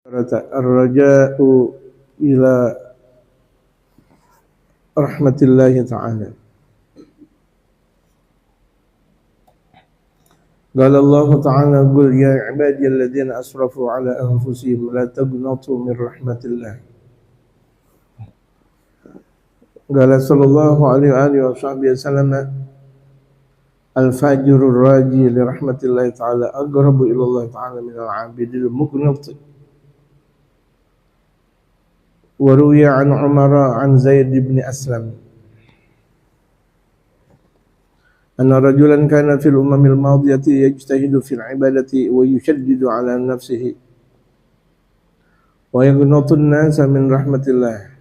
الرجاء إلى رحمة الله تعالى. قال الله تعالى: قل يا عبادي الذين أسرفوا على أنفسهم لا تقنطوا من رحمة الله. قال صلى الله عليه وآله وصحبه وسلم: الفاجر الراجي لرحمة الله تعالى أقرب إلى الله تعالى من العابد المقنط. وروي عن عمر عن زيد بن أسلم أن رجلا كان في الأمم الماضية يجتهد في العبادة ويشدد على نفسه ويقنط الناس من رحمة الله.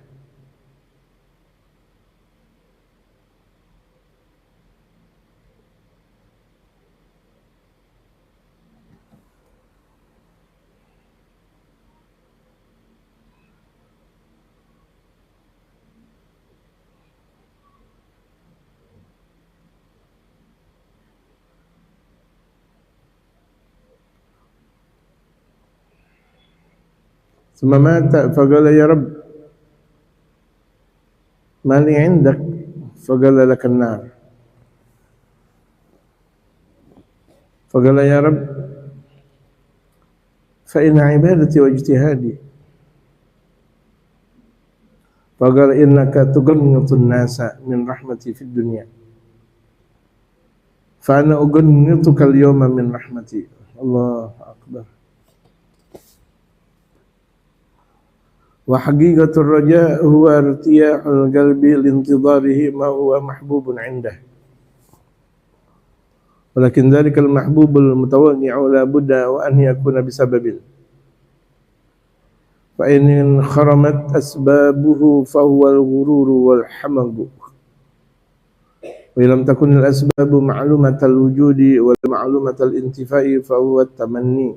ثم مات فقال: يا رب ما لي عندك؟ فقال: لك النار. فقال: يا رب فإن عبادتي واجتهادي. فقال: إنك تقنط الناس من رحمتي في الدنيا فأنا أقنطك اليوم من رحمتي. الله أكبر. وحقيقة الرجاء هو ارتياح القلب لانتظاره ما هو محبوب عنده، ولكن ذلك المحبوب المتوقع لا بد وأن يكون بسبب، فإن انخرمت أسبابه فهو الغرور والحمق، وإن لم تكن الأسباب معلومة الوجود ومعلومة الانتفاء فهو التمني.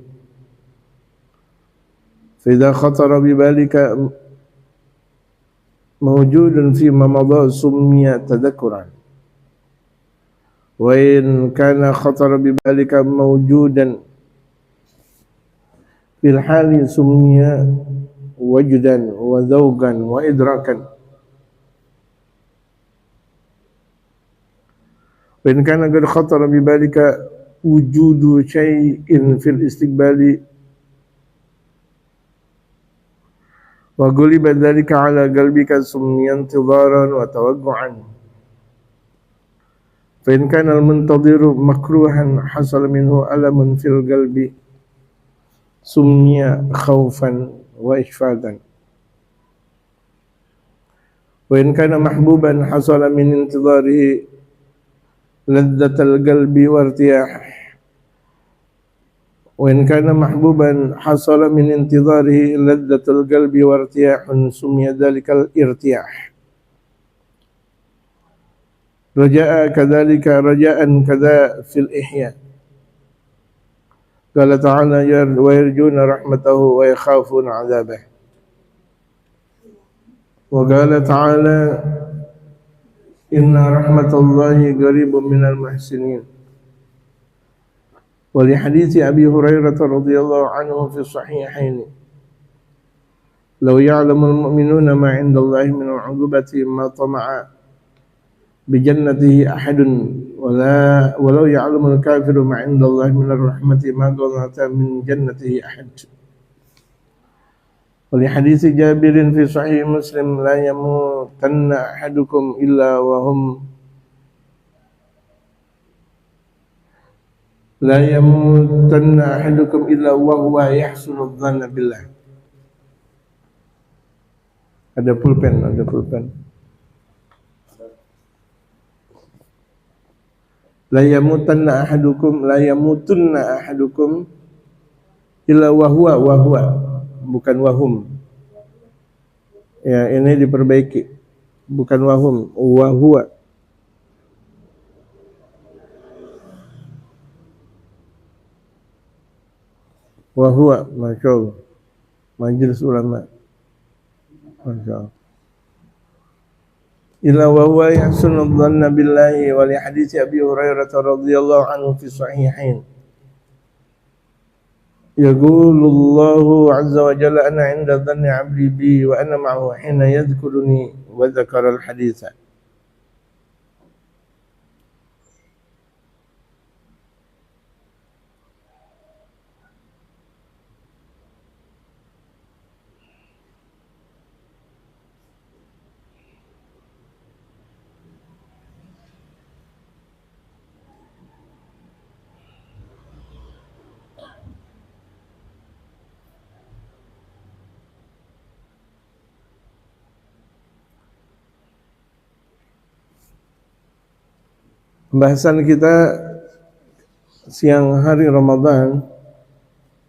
فإذا خطر ببالك موجود فيما مضى سمي تذكرا، وإن كان خطر ببالك موجودا في الحال سمي وجدا وذوقا وإدراكا. وإن كان قد خطر ببالك وجود شيء في الاستقبال وغلب ذلك على قلبك سمي انتظارا وتوقعا. فإن كان المنتظر مكروها حصل منه ألم في القلب سمي خوفا وإشفاقا. وإن كان محبوبا حصل من انتظاره لذة القلب وارتياحه. وإن كان محبوبا حصل من انتظاره لذة القلب وارتياح سمي ذلك الارتياح. رجاء كذلك رجاء كذا في الإحياء. قال تعالى: ويرجون رحمته ويخافون عذابه. وقال تعالى: إن رحمة الله قريب من المحسنين. ولحديث أبي هريرة رضي الله عنه في الصحيحين: لو يعلم المؤمنون ما عند الله من العقوبة ما طمع بجنته أحد ولو يعلم الكافر ما عند الله من الرحمة ما قنط من جنته أحد. ولحديث جابر في صحيح مسلم: لا يموتن أحدكم إلا وهو يحسن الظن بالله. Ada pulpen. La yamutunna ahadukum illa wahwa, bukan wahum. Ya, ini diperbaiki. Bukan wahum, wahwa. Wahwa, Masya Allah. Majelis ulama. Masya Allah. Illa wa huwa yahsunu dhanna billahi. Wa li hadits Abi Hurairah radhiyallahu anhu fi sahihain. Yaqulullahu azza wa jalla ana 'inda dhanni 'abdi bi wa ana ma'ahu hina yadhkuruni wa dzakara al-haditsa. Pembahasan kita siang hari Ramadan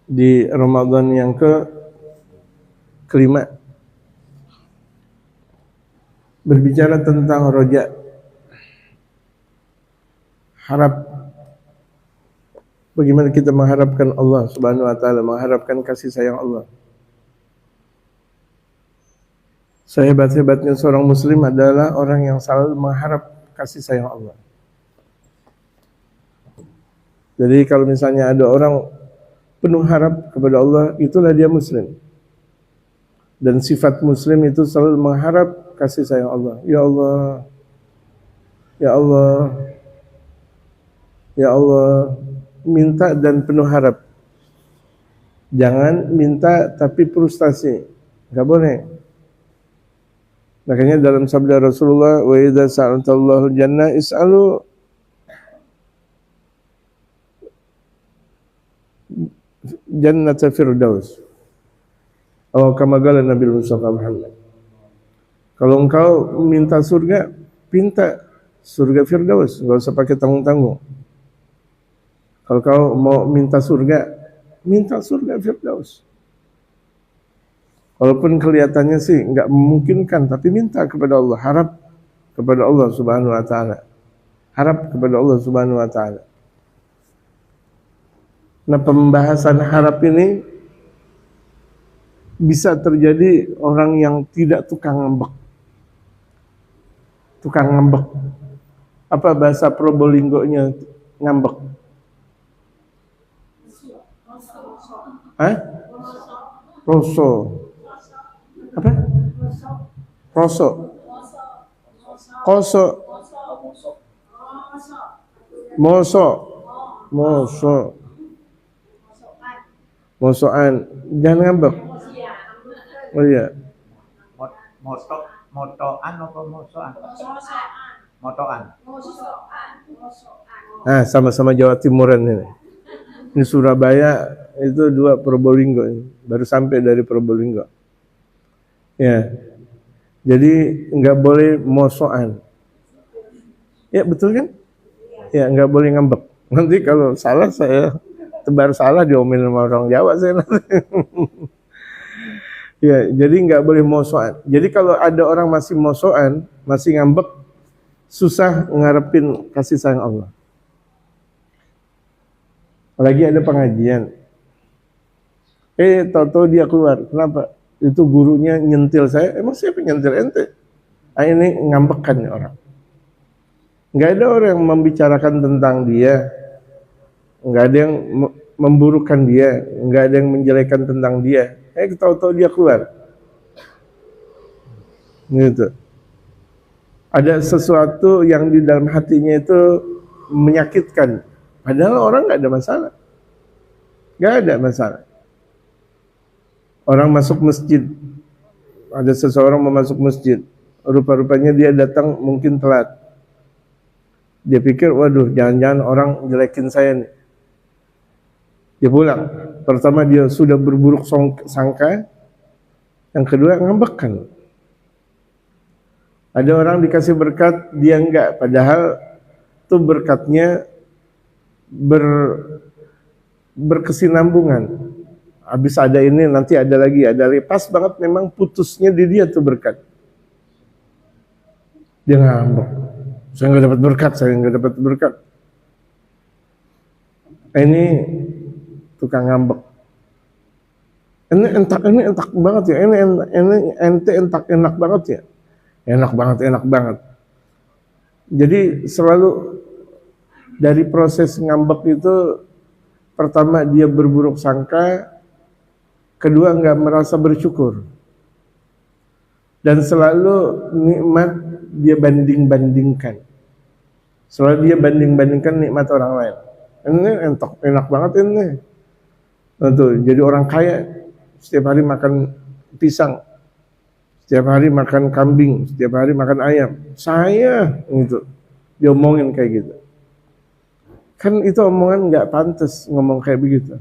di Ramadan yang kelima berbicara tentang roja, harap. Bagaimana kita mengharapkan Allah Subhanahu wa taala, mengharapkan kasih sayang Allah. Sehebat-hebatnya seorang muslim adalah orang yang selalu mengharap kasih sayang Allah. Jadi kalau misalnya ada orang penuh harap kepada Allah, itulah dia muslim. Dan sifat muslim itu selalu mengharap kasih sayang Allah. Ya Allah, ya Allah, ya Allah, minta dan penuh harap. Jangan minta tapi frustasi, nggak boleh. Makanya dalam sabda Rasulullah, wa idza sa'altallahu jannah is'alu jannata firdaus. Atau kama qala Nabi Mustafa Muhammad. Kalau engkau minta surga, minta surga firdaus, enggak usah pakai tanggung-tanggung. Kalau kau mau minta surga, minta surga firdaus. Walaupun kelihatannya sih enggak memungkinkan, tapi minta kepada Allah, harap kepada Allah Subhanahu wa taala. Harap kepada Allah Subhanahu wa taala. Nah, pembahasan harap ini bisa terjadi orang yang tidak tukang ngambek. Tukang ngambek. Apa bahasa Probolinggo-nya ngambek? Hah? Roso. Apa? Roso. Koso. Moso. Moso. Mosoan, jangan ngambek. Oh iya. Motoan apa mosoan? Motoan. Ah, sama-sama Jawa Timuran ini. Ini Surabaya itu dua Probolinggo ini. Baru sampai dari Probolinggo. Ya. Jadi nggak boleh mosoan. Ya betul kan? Ya nggak boleh ngambek. Nanti kalau salah saya tebar salah diomelin sama orang Jawa saya nanti. Ya, jadi nggak boleh mosoan. Jadi kalau ada orang masih mosoan, masih ngambek, susah ngarepin kasih sayang Allah. Apalagi ada pengajian. Tahu-tahu dia keluar. Kenapa? Itu gurunya nyentil saya. Emang siapa nyentil ente? Ah, ini ngambekkan orang. Nggak ada orang yang membicarakan tentang dia. Nggak ada yang memburukkan dia, nggak ada yang menjelekan tentang dia. Tahu-tahu dia keluar. Gitu. Ada sesuatu yang di dalam hatinya itu menyakitkan. Padahal orang nggak ada masalah. Nggak ada masalah. Orang masuk masjid. Ada seseorang mau masuk masjid. Rupa-rupanya dia datang mungkin telat. Dia pikir, waduh, jangan-jangan orang jelekin saya nih. Dia pulang. Pertama dia sudah berburuk sangka. Yang kedua ngambekkan. Ada orang dikasih berkat, dia enggak. Padahal itu berkatnya berkesinambungan. Habis ada ini, nanti ada lagi. Pas banget memang putusnya di dia tuh berkat. Dia ngambek. Saya enggak dapat berkat. Ini tukang ngambek. Ini entak banget ya. Ini ente enak banget ya. Enak banget. Jadi selalu dari proses ngambek itu pertama dia berburuk sangka, kedua nggak merasa bersyukur, dan selalu nikmat dia banding-bandingkan. Selalu dia banding-bandingkan nikmat orang lain. Ini enak banget ini. Tuh, jadi orang kaya setiap hari makan pisang, setiap hari makan kambing, setiap hari makan ayam. Saya gitu, diomongin kayak gitu. Kan itu omongan nggak pantas ngomong kayak begitu.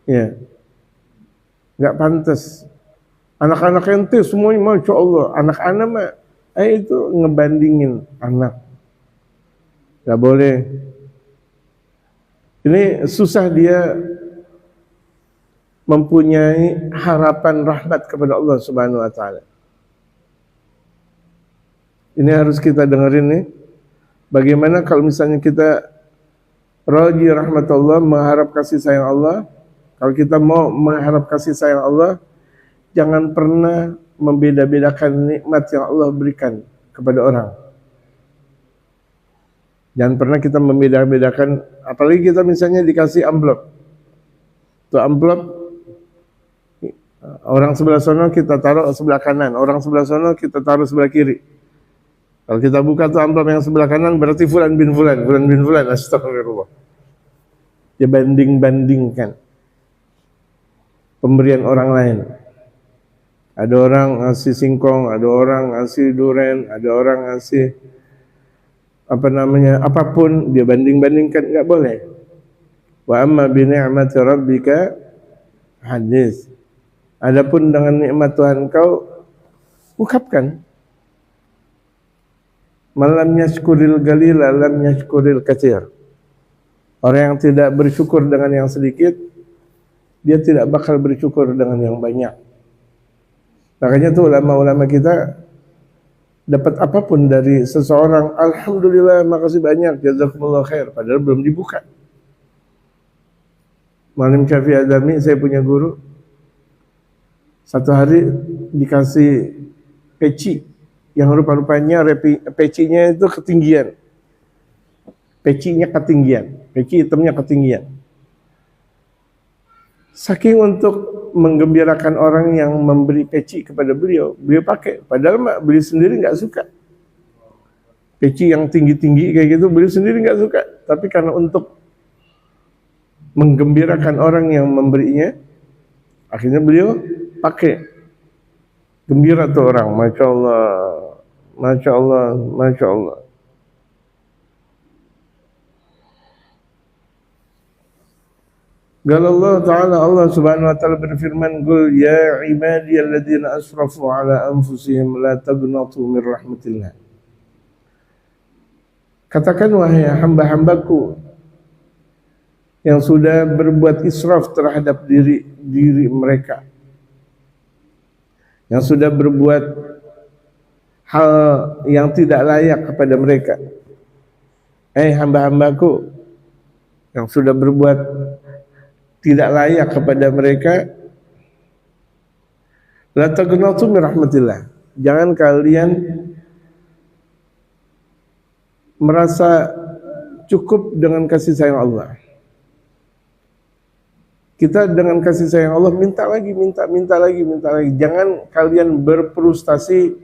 Ya, nggak pantas. Anak-anak ente semuanya masya Allah. Anak-anak mah, itu ngebandingin anak. Nggak boleh. Ini susah dia mempunyai harapan rahmat kepada Allah Subhanahu wa taala. Ini harus kita dengerin nih. Bagaimana kalau misalnya kita raji rahmat Allah, mengharap kasih sayang Allah. Kalau kita mau mengharap kasih sayang Allah, jangan pernah membeda-bedakan nikmat yang Allah berikan kepada orang. Jangan pernah kita membeda-bedakan, apalagi kita misalnya dikasih amplop. Tuh amplop, orang sebelah sana kita taruh sebelah kanan, orang sebelah sana kita taruh sebelah kiri. Kalau kita buka tuh amplop yang sebelah kanan, berarti fulan bin fulan, astagfirullah. Dia banding-bandingkan pemberian orang lain. Ada orang ngasih singkong, ada orang ngasih duren, ada orang ngasih apapun, dia banding-bandingkan, enggak boleh. Wa amma bi ni'mati rabbika hadis. Adapun dengan nikmat Tuhan kau ungkapkan. Malam yashkuril galila lam yashkuril katsir. Orang yang tidak bersyukur dengan yang sedikit, dia tidak bakal bersyukur dengan yang banyak. Makanya tuh ulama-ulama kita dapat apapun dari seseorang, alhamdulillah, makasih banyak, jazakumullah khair, padahal belum dibuka. Malam Syafi'i Adami, saya punya guru, satu hari dikasih peci yang rupa-rupanya pecinya itu ketinggian, peci hitamnya ketinggian. Saking untuk menggembirakan orang yang memberi peci kepada beliau pakai. Padahal beliau sendiri nggak suka. Peci yang tinggi-tinggi kayak gitu, beliau sendiri nggak suka. Tapi karena untuk menggembirakan orang yang memberinya, akhirnya beliau pakai. Gembira tuh orang, masya Allah, masya Allah, masya Allah. Qala Allah Ta'ala, Allah Subhanahu wa taala berfirman, "Qul ya ibadiyalladzina asrafu ala anfusihim la taqnatu min rahmatillah." Katakan wahai hamba-hambaku yang sudah berbuat israf terhadap diri mereka, yang sudah berbuat hal yang tidak layak kepada mereka. Hamba-hambaku yang sudah berbuat tidak layak kepada mereka, la taqnatu min rahmatillah. Jangan kalian merasa cukup dengan kasih sayang Allah. Kita dengan kasih sayang Allah minta lagi. Jangan kalian berfrustasi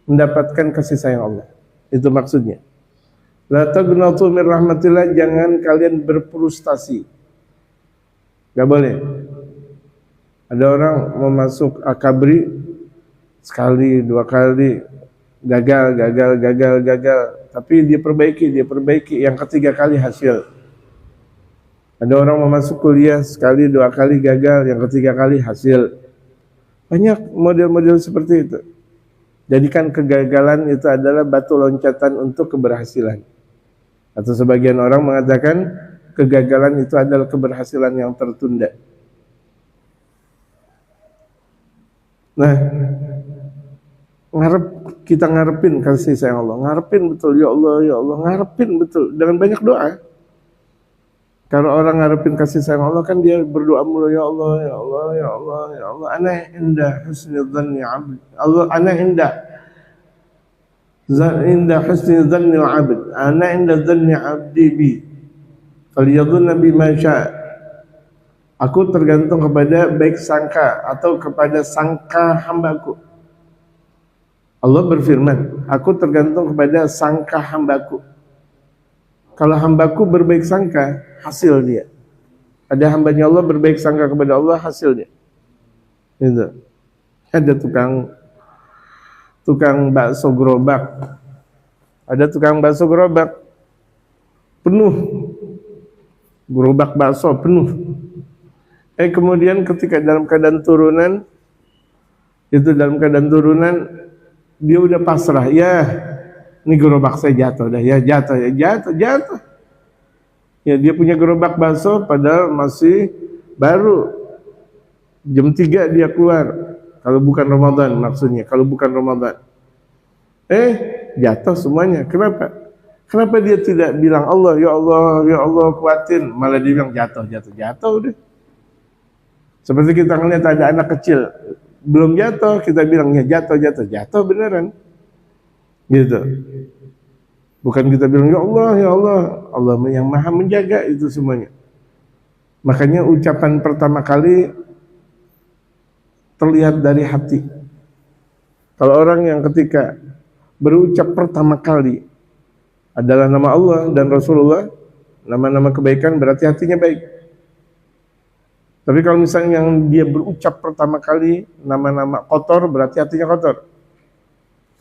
mendapatkan kasih sayang Allah. Itu maksudnya. La taqnatu min rahmatillah, jangan kalian berfrustasi. Gak boleh. Ada orang mau masuk akabri, sekali, dua kali, gagal. Tapi dia perbaiki, yang ketiga kali hasil. Ada orang mau masuk kuliah, sekali, dua kali gagal, yang ketiga kali hasil. Banyak model-model seperti itu. Jadikan kegagalan itu adalah batu loncatan untuk keberhasilan. Atau sebagian orang mengatakan, kegagalan itu adalah keberhasilan yang tertunda. Nah, kita ngarepin kasih sayang Allah, ngarepin betul, ya Allah, ngarepin betul dengan banyak doa. Kalau orang ngarepin kasih sayang Allah kan dia berdoa mulu, ya Allah, ana indah husni dzanni 'abd. Allah, ana indah husni dzanni 'abd. Ana indah dzanni 'abdi bi. Faliyadhunna bima syaa. Aku tergantung kepada baik sangka atau kepada sangka hambaku. Allah berfirman, aku tergantung kepada sangka hambaku. Kalau hambaku berbaik sangka, hasil dia. Ada hambanya Allah berbaik sangka kepada Allah, hasilnya. Gitu. Ada tukang bakso gerobak. Ada tukang bakso gerobak penuh. Gerobak bakso penuh. Kemudian ketika dalam keadaan turunan, dia udah pasrah. Ya, ini gerobak saya jatuh dah. Ya jatuh. Ya dia punya gerobak bakso padahal masih baru. Jam 3 dia keluar. Kalau bukan Ramadan maksudnya. Kalau bukan Ramadan. Jatuh semuanya. Kenapa dia tidak bilang Allah, ya Allah kuatin. Malah dia bilang jatuh udah. Seperti kita ngeliat ada anak kecil belum jatuh, kita bilang ya jatuh beneran. Gitu. Bukan kita bilang ya Allah yang maha menjaga itu semuanya. Makanya ucapan pertama kali terlihat dari hati. Kalau orang yang ketika berucap pertama kali adalah nama Allah dan Rasulullah, nama-nama kebaikan, berarti hatinya baik. Tapi kalau misalnya yang dia berucap pertama kali nama-nama kotor, berarti hatinya kotor.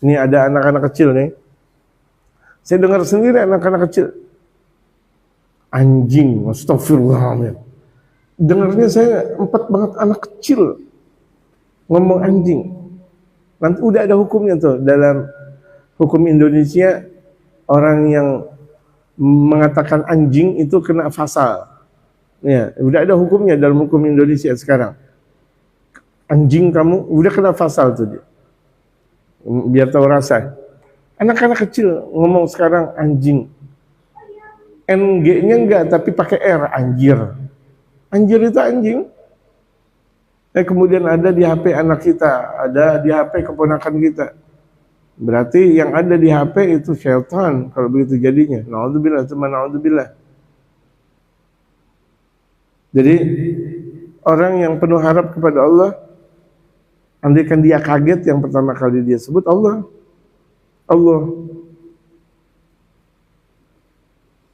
Ini ada anak-anak kecil nih. Saya dengar sendiri anak-anak kecil. Anjing, astagfirullahaladzim. Dengarnya saya empat banget anak kecil ngomong anjing. Nanti udah ada hukumnya tuh dalam hukum Indonesia, orang yang mengatakan anjing itu kena pasal. Ya, udah ada hukumnya dalam hukum Indonesia sekarang. Anjing kamu, udah kena pasal tuh dia. Biar tahu rasa. Anak-anak kecil ngomong sekarang anjing. NG-nya enggak, tapi pakai R, anjir. Anjir itu anjing. Kemudian ada di HP anak kita, ada di HP keponakan kita. Berarti yang ada di HP itu syaitan kalau begitu jadinya. Na'udzubillah, cuma na'udzubillah. Jadi orang yang penuh harap kepada Allah, andaikan dia kaget yang pertama kali dia sebut Allah.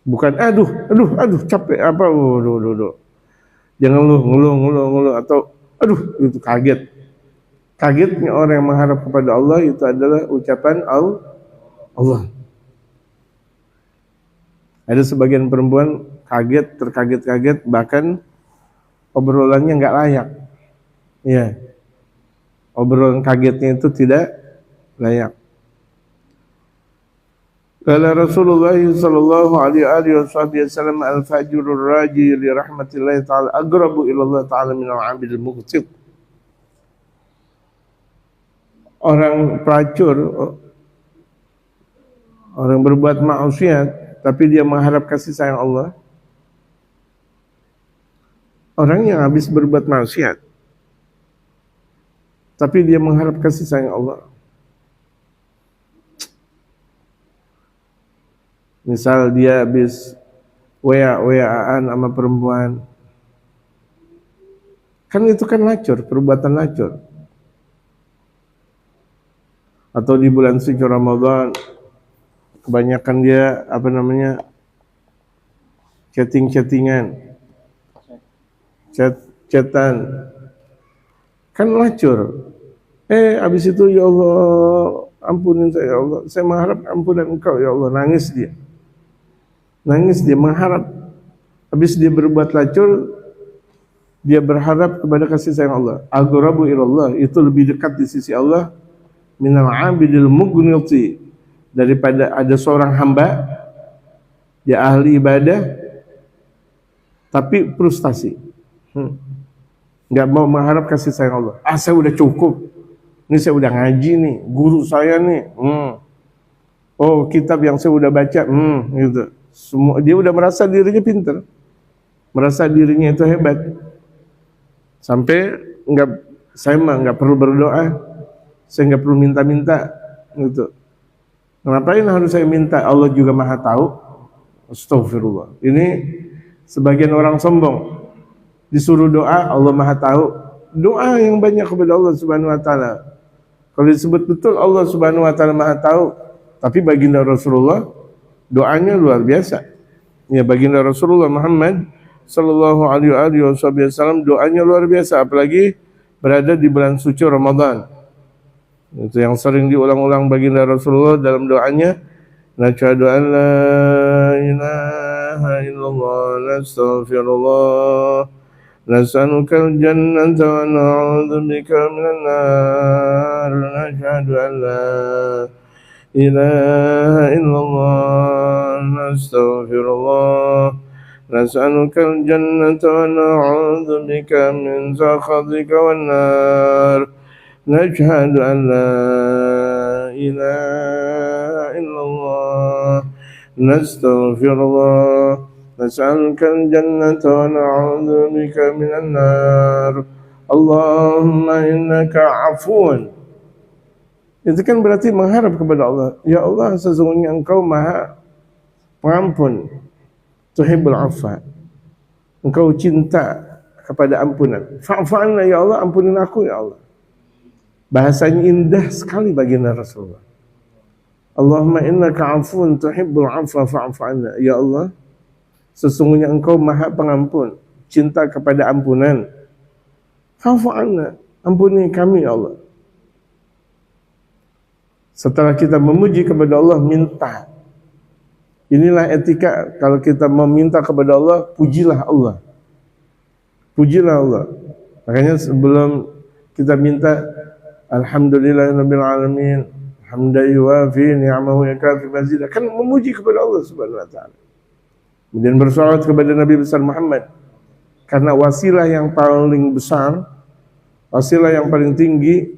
Bukan aduh capek apa, jangan ngeluh atau aduh itu kaget. Kagetnya orang yang mengharap kepada Allah itu adalah ucapan Allah. Ada sebagian perempuan terkaget-kaget, bahkan obrolannya nggak layak. Ya, obrolan kagetnya itu tidak layak. Kala Rasulullah sallallahu alaihi wasallam al-fajrur raji li rahmatillahi ta'ala aqrabu ila Allah ta'ala min al-'abdil muqsit. Orang pelacur, orang berbuat maksiat tapi dia mengharap kasih sayang Allah. Orang yang habis berbuat maksiat tapi dia mengharap kasih sayang Allah. Misal dia habis WA-an sama perempuan, kan itu kan lacur, perbuatan lacur. Atau di bulan suci Ramadan kebanyakan dia chattingan, chatan, kan lacur. Habis itu ya Allah ampunin saya ya Allah, saya mengharap ampunan Engkau ya Allah. Nangis dia mengharap. Habis dia berbuat lacur, dia berharap kepada kasih sayang Allah. Aqrabu ilallah, itu lebih dekat di sisi Allah minal 'abidil mughniti, daripada ada seorang hamba dia ahli ibadah tapi frustasi. Enggak mau mengharap kasih sayang Allah. Saya udah cukup. Ini saya udah ngaji nih, guru saya nih. Oh, kitab yang saya udah baca, gitu. Semua dia udah merasa dirinya pintar. Merasa dirinya itu hebat. Sampai saya enggak perlu berdoa. Saya enggak perlu minta-minta, gitu. Ngapain harus saya minta? Allah juga Maha tahu. Astagfirullah. Ini Sebagian orang sombong, disuruh doa, Allah Maha tahu. Doa yang banyak kepada Allah Subhanahu wa taala. Kalau disebut betul Allah Subhanahu wa taala Maha tahu, tapi baginda Rasulullah doanya luar biasa. Ya, baginda Rasulullah Muhammad sallallahu alaihi wasallam doanya luar biasa, apalagi berada di bulan suci Ramadan. Itu yang sering diulang-ulang baginda Rasulullah dalam doanya, nashhadu an la ilaha illallah, nastaghfirullah, nas'alukal jannata wa na'udzubika minan nar, nashhadu an la ilaha illallah, nastaghfirullah, nas'alukal jannata wa na'udzubika min sakhatika wan nar, nashhadu an la ilaha illallah, nastaghfirullah, nas'alukal jannata wa na'udzubika minan nar, Allahumma innaka afuun. Itu kan berarti mengharap kepada Allah, ya Allah, sesungguhnya Engkau Maha Pengampun, tuhibbul afwa, Engkau cinta kepada ampunan. Fa'fu anna, ya Allah, ampunin aku ya Allah. Bahasanya indah sekali baginda Rasulullah. Allahumma innaka afuun tuhibbul afwa fa'fu anna, ya Allah, sesungguhnya Engkau Maha Pengampun, cinta kepada ampunan. Fa'fu anna, ampuni kami ya Allah. Setelah kita memuji kepada Allah, minta. Inilah etika, kalau kita meminta kepada Allah, pujilah Allah. Pujilah Allah. Makanya sebelum kita minta, alhamdulillahirabbil alamin, hamdan yuwafi ni'amahu wa yukafi mazidah, kan memuji kepada Allah Subhanahu wa taala. Kemudian bersolawat kepada Nabi besar Muhammad, karena wasilah yang paling besar, wasilah yang paling tinggi,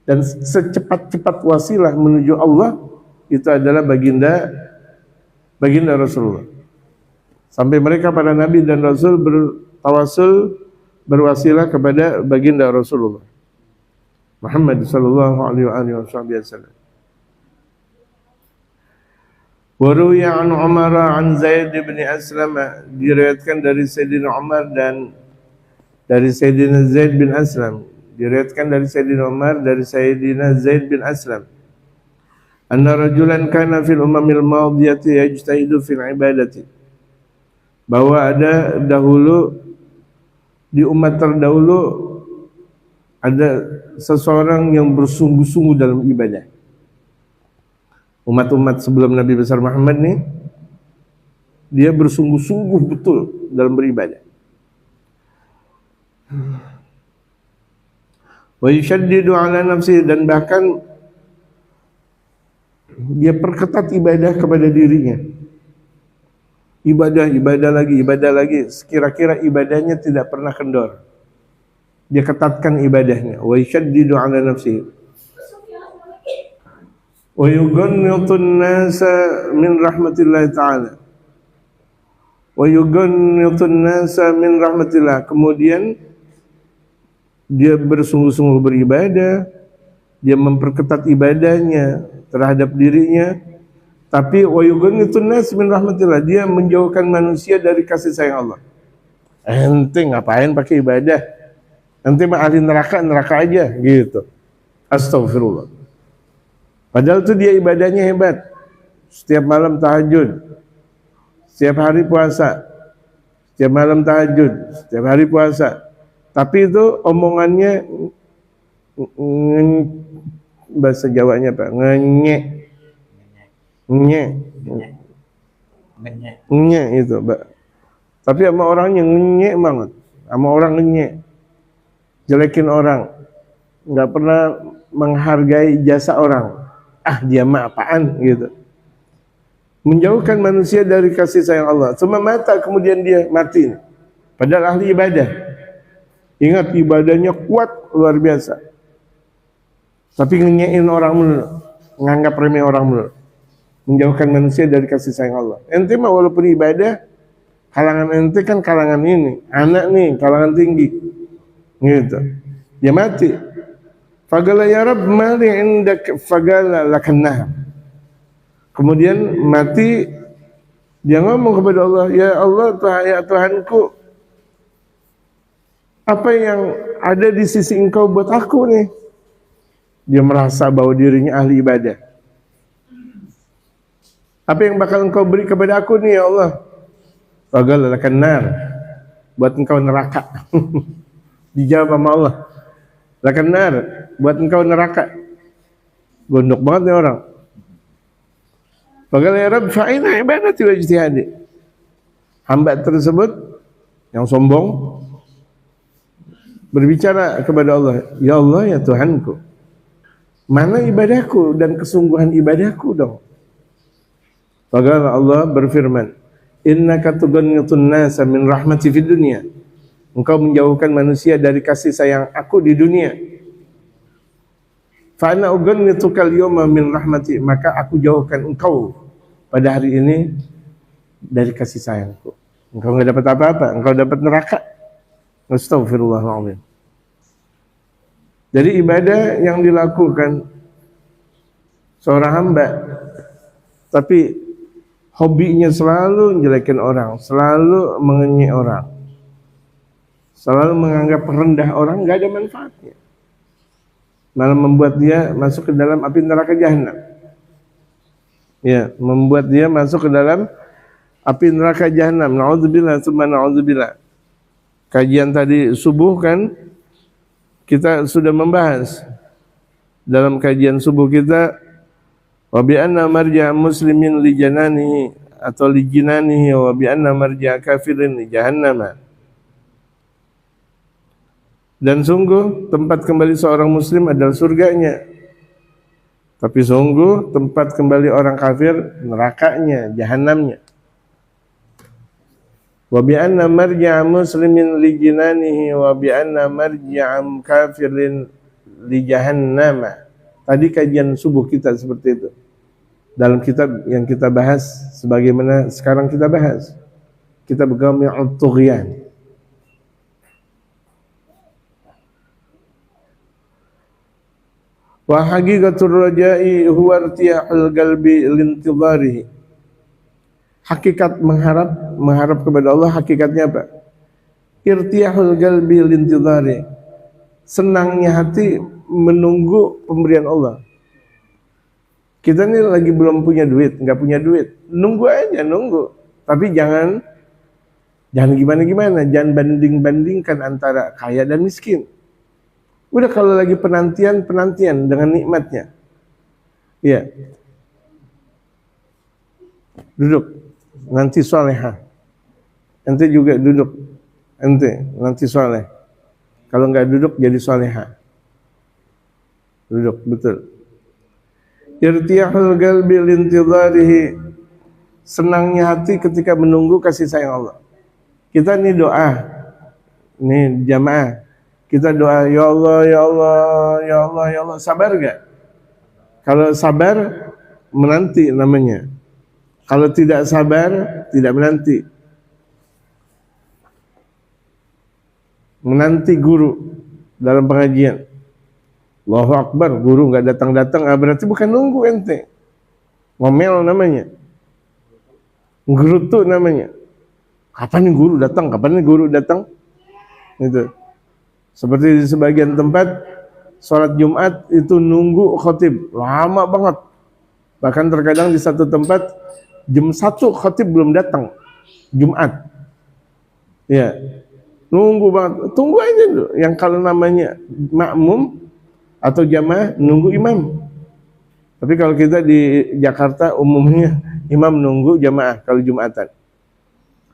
dan secepat-cepat wasilah menuju Allah itu adalah baginda Rasulullah. Sampai mereka para nabi dan rasul bertawasul, berwasilah kepada baginda Rasulullah Muhammad sallallahu alaihi wasallam. Wa ruwiya an Umar an Zaid bin Aslam, diriwayatkan dari Sayyidina Umar dan dari Sayyidina Zaid bin Aslam. Diriwayatkan dari Sayyidina Umar dari Sayyidina Zaid bin Aslam, anna rajulan kana fil umamil madiyati yajtahidu fil ibadati, bahwa ada dahulu di umat terdahulu ada seseorang yang bersungguh-sungguh dalam ibadah. Umat-umat sebelum Nabi besar Muhammad nih, dia bersungguh-sungguh betul dalam beribadah. Wa yushaddidu ala nafsi, dan bahkan dia perketat ibadah kepada dirinya. Ibadah lagi, sekira-kira ibadahnya tidak pernah kendor. Dia ketatkan ibadahnya. Wa yushaddidu ala nafsi. Wa yughannitun nasa min rahmatillah ta'ala. Wa yughannitun nasa min rahmatillah. Kemudian dia bersungguh-sungguh beribadah, dia memperketat ibadahnya terhadap dirinya, tapi wa yughannitun nas min rahmatillah, dia menjauhkan manusia dari kasih sayang Allah. Ente ngapain pakai ibadah? Ente mah ahli neraka aja gitu. Astagfirullah. Padahal itu dia ibadahnya hebat. Setiap malam tahajud, setiap hari puasa, setiap malam tahajud, setiap hari puasa. Tapi itu omongannya bahasa Jawanya Pak, ngenyek itu Pak. Tapi sama orangnya ngenyek banget, sama orang ngenyek, jelekin orang, nggak pernah menghargai jasa orang. Ah, dia mah apaan gitu. Menjauhkan manusia dari kasih sayang Allah. Cuma mata kemudian dia mati. Padahal ahli ibadah. Ingat, ibadahnya kuat luar biasa. Tapi ngenyein orang mulu, nganggap remeh orang mulu. Menjauhkan manusia dari kasih sayang Allah. Ente mah walaupun ibadah, kalangan ente kan kalangan ini, anak nih, kalangan tinggi. Gitu. Dia mati. Fagala ya Rabb mali indak fagala lakannah. Kemudian mati Dia ngomong kepada Allah, ya Allah, ya Tuhanku, apa yang ada di sisi Engkau buat aku nih? Dia merasa bahwa dirinya ahli ibadah. Apa yang bakal Engkau beri kepada aku nih ya Allah? Qala lakan nar, buat engkau neraka. Dijawab sama Allah, lakan nar, buat engkau neraka. Gondok banget nih orang. Qala ya Rabb fa'ina ibadati wa ijtihadi. Hamba tersebut yang sombong berbicara kepada Allah, ya Allah ya Tuhanku, mana ibadahku dan kesungguhan ibadahku dong. Maka Allah berfirman, innaka tugannitun nasa min rahmati fid dunya. Engkau menjauhkan manusia dari kasih sayang aku di dunia. Fa ana ugannituka al-yawma min rahmati, maka aku jauhkan engkau pada hari ini dari kasih sayangku. Engkau enggak dapat apa-apa, engkau dapat neraka. Astagfirullahaladzim. Jadi ibadah yang dilakukan seorang hamba, tapi hobinya selalu menjelekin orang, selalu mengenyek orang, selalu menganggap rendah orang, nggak ada manfaatnya. Malah membuat dia masuk ke dalam api neraka jahanam. Ya, membuat dia masuk ke dalam api neraka jahanam. Na'udzubillah, tsumma na'udzubillah. Kajian tadi subuh kan kita sudah membahas dalam kajian subuh kita, wa bi anna marja' muslimin li jananihi atau li jinanihi wa bi anna marja' kafirin li jahannam. Dan sungguh tempat kembali seorang muslim adalah surganya, tapi sungguh tempat kembali orang kafir nerakanya, jahanamnya. Wa bi anna marja' muslimin li jinanihi wa bi anna marja' kafirin li jahannam. Tadi kajian subuh kita seperti itu. Dalam kitab yang kita bahas sebagaimana sekarang kita bahas. Kitab Ghami'ut Tughyan. Wa haqiqatur raja'i huwa irtiyahul qalbi lintidharihi. Hakikat mengharap kepada Allah, hakikatnya apa? Irtiyahul qalbi lintidharihi. Senangnya hati menunggu pemberian Allah. Kita ini lagi belum punya duit, nggak punya duit, nunggu aja, nunggu. Tapi jangan gimana-gimana, jangan banding-bandingkan antara kaya dan miskin. Udah kalau lagi penantian dengan nikmatnya. Iya. Duduk, nanti solehah. Ente juga duduk, ente nanti soleh. Kalau nggak duduk jadi solehah. Duduk, betul. Irtiyahul qalbi lintidharihi, senangnya hati ketika menunggu kasih sayang Allah. Kita nih doa, nih jamaah, kita doa, ya Allah, ya Allah, ya Allah, ya Allah. Sabar gak? Kalau sabar, menanti namanya. Kalau tidak sabar, tidak menanti. Menanti guru dalam pengajian. Allahu Akbar, guru nggak datang-datang, berarti bukan nunggu ente. Ngomel namanya. Gerutu namanya. Kapan nih guru datang? Kapan nih guru datang? Itu. Seperti di sebagian tempat, sholat Jumat itu nunggu khotib. Lama banget. Bahkan terkadang di satu tempat, jam 1 khotib belum datang. Jumat. Ya. Nunggu banget. Tunggu aja dulu. Yang kalau namanya makmum, atau jamaah nunggu imam. Tapi kalau kita di Jakarta umumnya imam nunggu jamaah kalau Jumatan.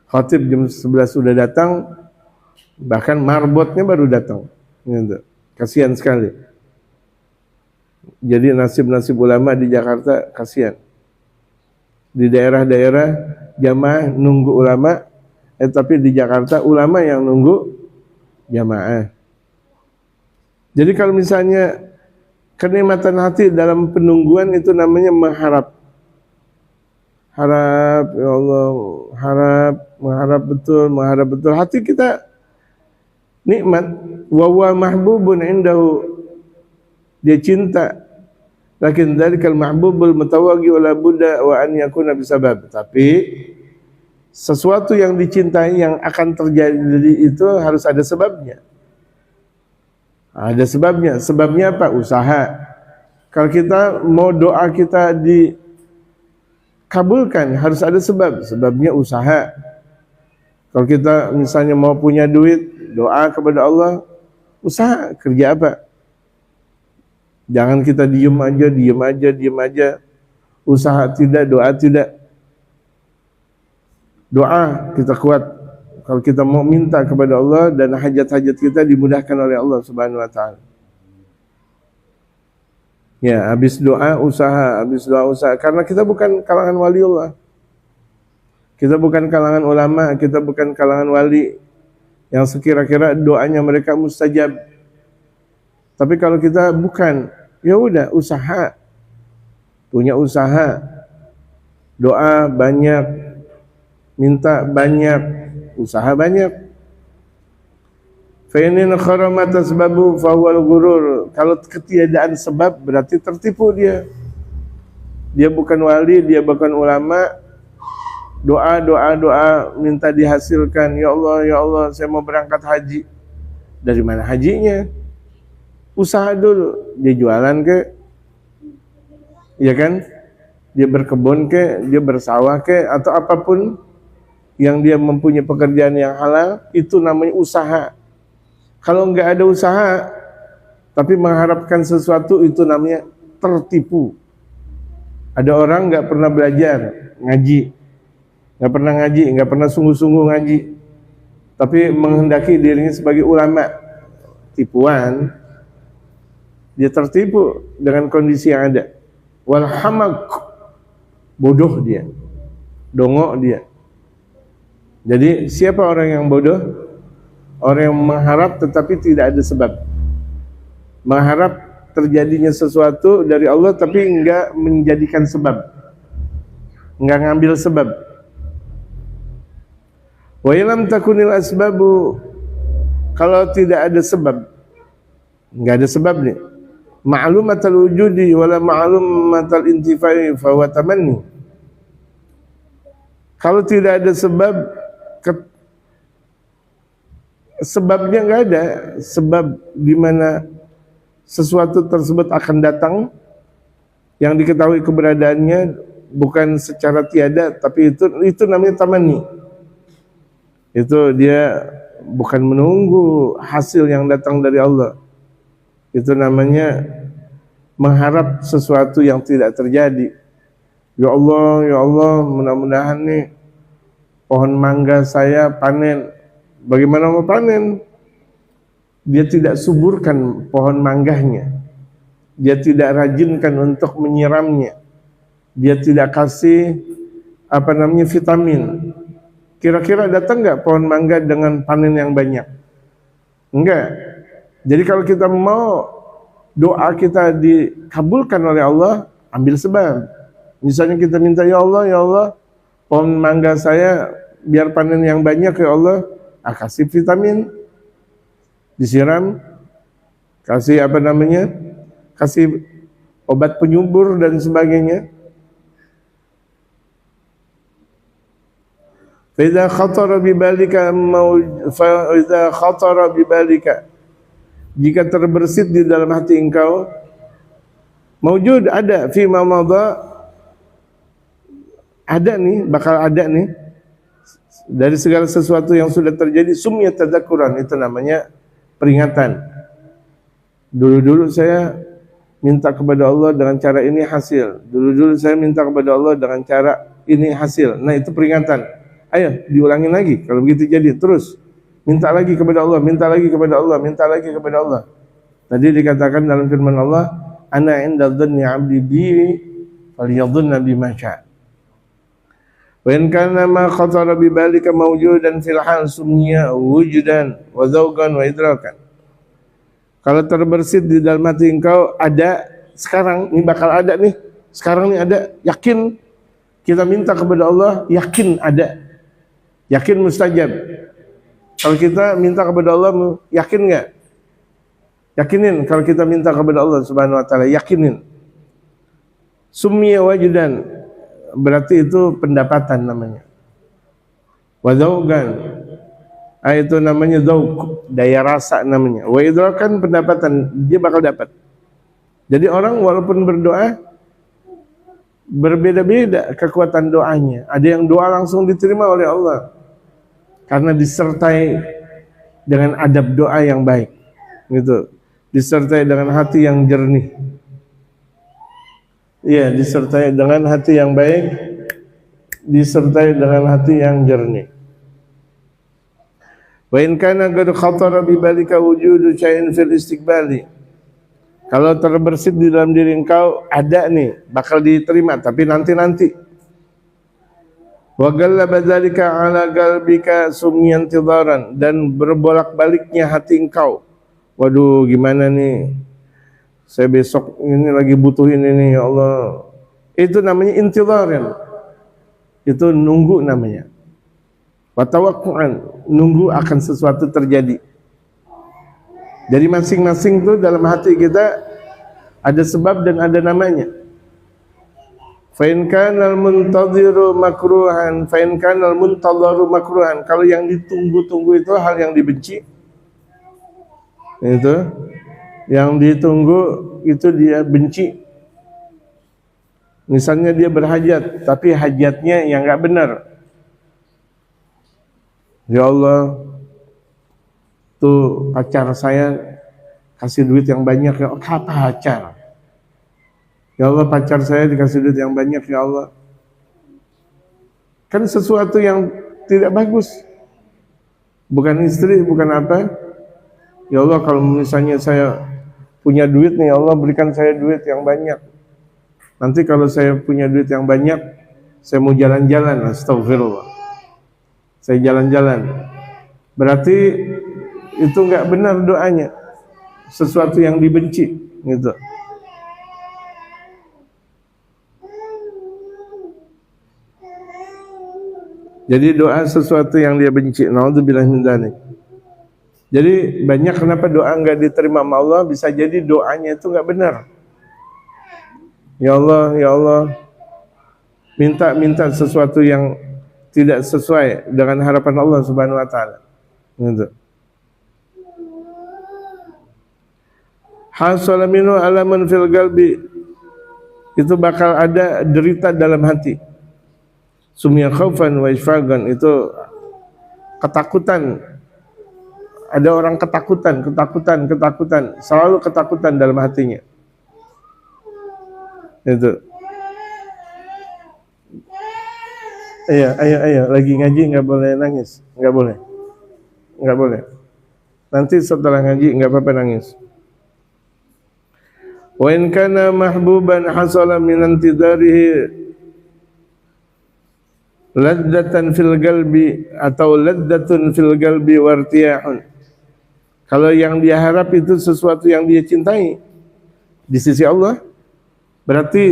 Khatib jam 11 sudah datang, bahkan marbotnya baru datang. Gitu. Kasihan sekali. Jadi nasib-nasib ulama di Jakarta kasihan. Di daerah-daerah jamaah nunggu ulama, tapi di Jakarta ulama yang nunggu jamaah. Jadi kalau misalnya kenikmatan hati dalam penungguan itu namanya mengharap. Harap, ya Allah, mengharap betul. Hati kita nikmat, wa huwa mahbubun indahu. Dia cinta. Lakin dzalikal mahbubul mutawaggi wala budda wa an yakuna bisabab. Tapi Sesuatu yang dicintai yang akan terjadi itu harus ada sebabnya. Ada sebabnya. Sebabnya apa? Usaha. Kalau kita mau doa kita dikabulkan, harus ada sebab. Sebabnya usaha. Kalau kita misalnya mau punya duit, doa kepada Allah, usaha. Kerja apa? Jangan kita diem aja. Usaha tidak, doa tidak. Doa kita kuat. Kalau kita mau minta kepada Allah dan hajat-hajat kita dimudahkan oleh Allah Subhanahu wa taala. Ya, habis doa usaha. Karena kita bukan kalangan waliullah. Kita bukan kalangan ulama, kita bukan kalangan wali yang sekira-kira doanya mereka mustajab. Tapi kalau kita bukan, ya udah usaha. Punya usaha. Doa banyak, minta banyak, usaha banyak. Fa in kharamat asbabu fa huwal ghurur. Kalau ketiadaan sebab berarti tertipu dia. Dia bukan wali, dia bukan ulama. Doa minta dihasilkan. Ya Allah, saya mau berangkat haji. Dari mana hajinya? Usaha dulu. Dia jualan ke? Ya kan? Dia berkebun ke? Dia bersawah ke? Atau apapun yang dia mempunyai pekerjaan yang halal, itu namanya usaha. Kalau enggak ada usaha, tapi mengharapkan sesuatu, itu namanya tertipu. Ada orang enggak pernah belajar ngaji, enggak pernah sungguh-sungguh ngaji, tapi menghendaki dirinya sebagai ulama. Tipuan. Dia tertipu dengan kondisi yang ada. Wal hamaq, bodoh dia, dongok dia. Jadi siapa orang yang bodoh? Orang yang mengharap tetapi tidak ada sebab. Mengharap terjadinya sesuatu dari Allah tapi enggak menjadikan sebab, enggak ngambil sebab. Wa ilam takunil asbabu, kalau tidak ada sebab, enggak ada sebab nih. Ma'lumatul wujudi wala ma'lumatul intifai fa huwa tamanni. Kalau tidak ada sebab, sebabnya enggak ada, sebab di mana sesuatu tersebut akan datang yang diketahui keberadaannya bukan secara tiada, tapi itu namanya tamanni. Itu dia bukan menunggu hasil yang datang dari Allah. Itu namanya mengharap sesuatu yang tidak terjadi. Ya Allah, mudah-mudahan nih pohon mangga saya panen. Bagaimana mau panen? Dia tidak suburkan pohon mangganya. Dia tidak rajinkan untuk menyiramnya. Dia tidak kasih vitamin. Kira-kira datang enggak pohon mangga dengan panen yang banyak? Enggak. Jadi kalau kita mau doa kita dikabulkan oleh Allah, ambil sebab. Misalnya kita minta, ya Allah, pohon mangga saya biar panen yang banyak ya Allah, kasih vitamin, disiram, kasih kasih obat penyubur dan sebagainya. Fa idza khatara bi balika, jika terbersit di dalam hati engkau, maujud, ada, fi ma madha, ada nih, bakal ada nih, dari segala sesuatu yang sudah terjadi, sumya tadzakuran, itu namanya peringatan. Dulu-dulu saya minta kepada Allah dengan cara ini hasil. Dulu-dulu saya minta kepada Allah dengan cara ini hasil. Nah, itu peringatan. Ayo, diulangi lagi. Kalau begitu jadi, terus. Minta lagi kepada Allah, minta lagi kepada Allah, minta lagi kepada Allah. Tadi dikatakan dalam firman Allah, ana inda dhanni 'abdi bi falyadhunna bima syaa. Wa in kana ma khatara bi balika mawjudan fil hal summiya wujudan wa zawqan wa idrakan. Kalau terbersit di dalam hati engkau, ada sekarang, ini bakal ada nih. Sekarang nih ada, yakin kita minta kepada Allah, yakin ada. Yakin mustajab. Kalau kita minta kepada Allah, yakin enggak? Yakinin kalau kita minta kepada Allah Subhanahu wa taala, yakinin. Summiya wajudan, berarti itu pendapatan namanya. wa dzauqan, itu namanya dzauq, daya rasa namanya. Wa idrakan, pendapatan, dia bakal dapat. Jadi orang walaupun berdoa berbeda-beda kekuatan doanya. Ada yang doa langsung diterima oleh Allah karena disertai dengan adab doa yang baik, gitu. Disertai dengan hati yang jernih. Iya, disertai dengan hati yang baik, disertai dengan hati yang jernih. Wa in kana qad khatara bi balika wujudu syai'in fil istiqbali. Kalau terbersit di dalam diri engkau ada nih bakal diterima tapi nanti. Wa ghallaba dzalika ala qalbika sumyan tidaran, dan berbolak-baliknya hati engkau. Waduh, gimana nih? Saya besok ini lagi butuhin ini, ya Allah. Itu namanya intidharan. Itu nunggu namanya. Wa tawaqqu'an, nunggu akan sesuatu terjadi. Jadi masing-masing tuh dalam hati kita ada sebab dan ada namanya. Fa in kana al-muntadhiru makruhan, fa in kana al-muntadharu makruhan. Kalau yang ditunggu-tunggu itu hal yang dibenci, itu yang ditunggu itu dia benci. Misalnya dia berhajat tapi hajatnya yang enggak benar. Ya Allah, tuh pacar saya kasih duit yang banyak, ya Allah. Apa pacar? Ya Allah, pacar saya dikasih duit yang banyak, ya Allah. Kan sesuatu yang tidak bagus. Bukan istri, bukan apa. Ya Allah, kalau misalnya saya punya duit nih, ya Allah berikan saya duit yang banyak. Nanti kalau saya punya duit yang banyak, saya mau jalan-jalan, astagfirullah. Saya jalan-jalan. Berarti itu enggak benar doanya. Sesuatu yang dibenci, gitu. Jadi doa sesuatu yang dia benci. Naudzubillah min dzalik. Jadi banyak kenapa doa enggak diterima sama Allah, bisa jadi doanya itu enggak benar. Ya Allah, minta sesuatu yang tidak sesuai dengan harapan Allah Subhanahu wa taala. Gitu. Hasala minhu alamun fil qalbi, itu bakal ada derita dalam hati. Sumya khaufan wa ishfaqan, itu ketakutan. Ada orang ketakutan, selalu ketakutan dalam hatinya. Itu. Ayo, lagi ngaji nggak boleh nangis, nggak boleh. Nanti setelah ngaji nggak apa-apa nangis. Wa in kana mahbuban hasala min intidarihi ladzatan fil qalbi atau laddatun fil qalbi wartiyahun. Kalau yang dia harap itu sesuatu yang dia cintai di sisi Allah, berarti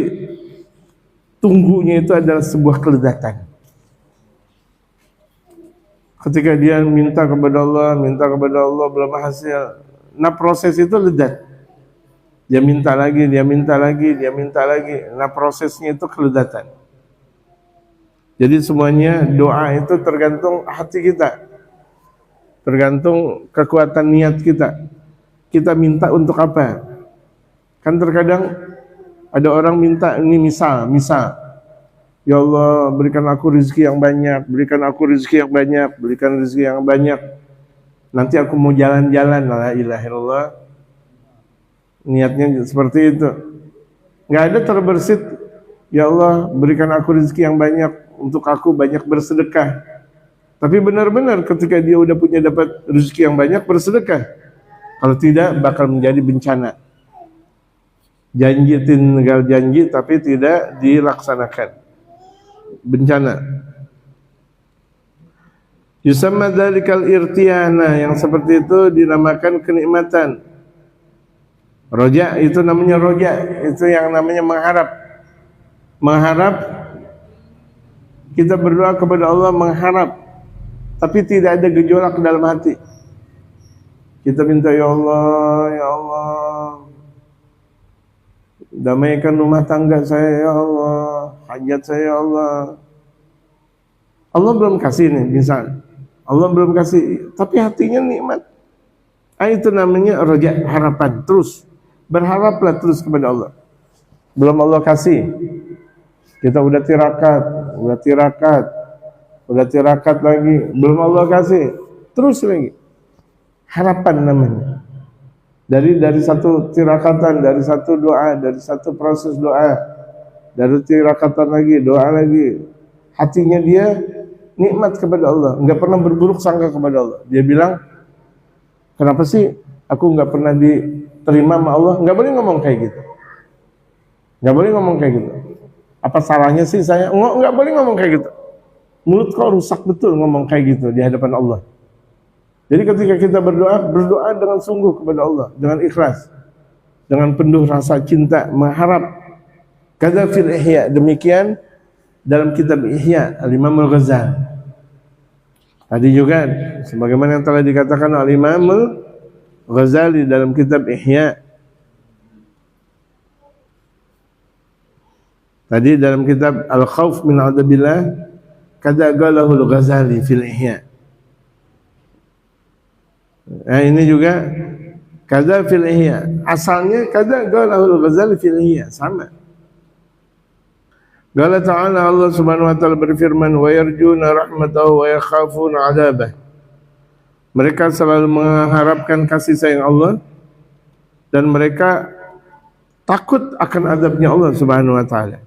tunggunya itu adalah sebuah kelezatan. Ketika dia minta kepada Allah belum hasil, nah proses itu lezat. Dia minta lagi, nah prosesnya itu kelezatan. Jadi semuanya doa itu tergantung hati kita, tergantung kekuatan niat kita. Kita minta untuk apa? Kan terkadang ada orang minta ini misal, ya Allah berikan aku rezeki yang banyak, berikan rezeki yang banyak. Nanti aku mau jalan-jalan, la ilaha illallah. Niatnya seperti itu. Enggak ada terbersit, ya Allah berikan aku rezeki yang banyak untuk aku banyak bersedekah. Tapi benar-benar ketika dia udah dapat rezeki yang banyak bersedekah. Kalau tidak bakal menjadi bencana. Tinggal janji tapi tidak dilaksanakan. Bencana. Yusamma dzalikal irtiyana, yang seperti itu dinamakan kenikmatan. Roja itu namanya roja, itu yang namanya mengharap. Kita berdoa kepada Allah mengharap, tapi tidak ada gejolak dalam hati. Kita minta ya Allah, damaikan rumah tangga saya ya Allah, hajat saya ya Allah. Allah belum kasih nih, misal Allah belum kasih, tapi hatinya nikmat. Itu namanya roja, harapan. Terus berharaplah terus kepada Allah. Belum Allah kasih, kita udah tirakat lagi, belum Allah kasih, terus lagi. Harapan namanya. Dari satu tirakatan, dari satu doa, dari satu proses doa, dari tirakatan lagi, doa lagi. Hatinya dia nikmat kepada Allah, nggak pernah berburuk sangka kepada Allah. Dia bilang, kenapa sih aku nggak pernah diterima sama Allah? Nggak boleh ngomong kayak gitu. Nggak boleh ngomong kayak gitu. Apa salahnya sih saya? Nggak boleh ngomong kayak gitu. Mulut kau rusak betul ngomong kayak gitu di hadapan Allah. Jadi ketika kita berdoa dengan sungguh kepada Allah, dengan ikhlas, dengan penuh rasa cinta, mengharap. Kadza fil Ihya, demikian dalam kitab Ihya Al-Imam Al-Ghazali. Tadi juga sebagaimana yang telah dikatakan Al-Imam Al-Ghazali dalam kitab Ihya. Tadi dalam kitab Al-Khauf min Adabillah, kadza qalahu Al-Ghazali fil Ihya. Nah, ini juga kadza fil Ihya. Asalnya kadza qalahu Al-Ghazali fil Ihya, sama. Qala ta'ala, Allah Subhanahu wa taala berfirman, wa yarjuna rahmatahu wa yakhafuna 'adzabah. Mereka selalu mengharapkan kasih sayang Allah dan mereka takut akan azabnya Allah Subhanahu wa taala.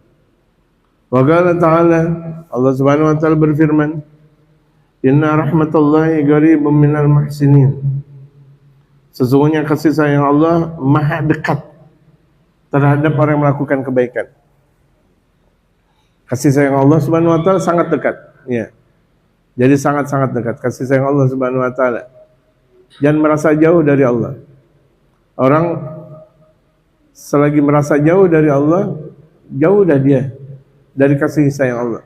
Wa qala ta'ala, Allah Subhanahu wa taala berfirman, inna rahmatallahi qaribun minal muhsinin. Sesungguhnya kasih sayang Allah maha dekat terhadap orang yang melakukan kebaikan. Kasih sayang Allah Subhanahu wa taala sangat dekat, ya. Jadi sangat-sangat dekat kasih sayang Allah Subhanahu wa taala. Jangan merasa jauh dari Allah. Orang selagi merasa jauh dari Allah, jauh dah dia dari kasih sayang Allah.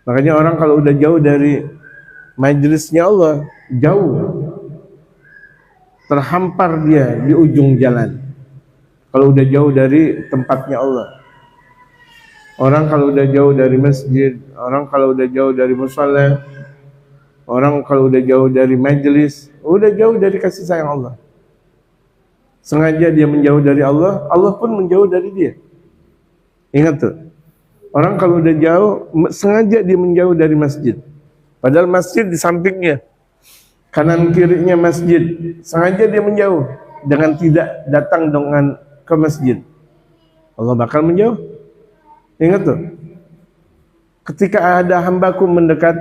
Makanya orang kalau udah jauh dari majelisnya Allah, jauh, terhampar dia di ujung jalan. Kalau udah jauh dari tempatnya Allah. Orang kalau udah jauh dari masjid, orang kalau udah jauh dari musala, orang kalau udah jauh dari majelis, udah jauh dari kasih sayang Allah. Sengaja dia menjauh dari Allah, Allah pun menjauh dari dia. Ingat tuh. Orang kalau udah jauh, sengaja dia menjauh dari masjid. Padahal masjid di sampingnya, kanan kirinya masjid. Sengaja dia menjauh dengan tidak datang dengan ke masjid. Allah bakal menjauh. Ingat tuh. Ketika ada hambaku mendekat,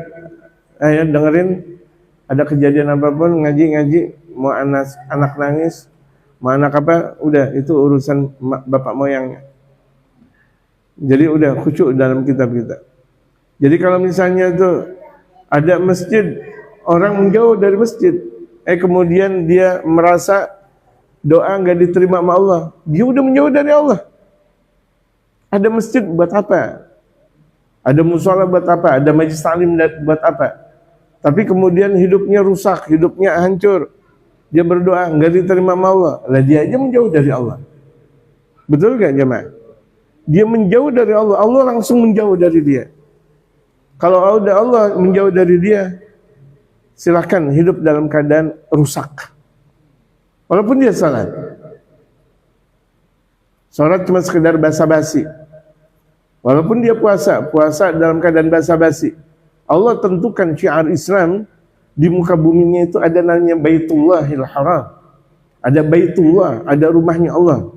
dengerin, ada kejadian apapun, ngaji, mau anak nangis, mau anak apa, udah itu urusan bapak moyangnya. Jadi udah khusyuk dalam kitab kita. Jadi kalau misalnya tuh ada masjid, orang menjauh dari masjid, kemudian dia merasa doa nggak diterima sama Allah, dia udah menjauh dari Allah. Ada masjid buat apa? Ada mushola buat apa? Ada majlis taklim buat apa? Tapi kemudian hidupnya rusak, hidupnya hancur. Dia berdoa nggak diterima sama Allah, lah dia aja menjauh dari Allah. Betul gak jemaah? Dia menjauh dari Allah, Allah langsung menjauh dari dia. Kalau udah Allah menjauh dari dia, silahkan hidup dalam keadaan rusak. Walaupun dia salat. Salat cuma sekedar basa-basi. Walaupun dia puasa dalam keadaan basa-basi. Allah tentukan syiar Islam di muka buminya itu ada namanya Baitullahil Haram. Ada Baitullah, ada rumahnya Allah.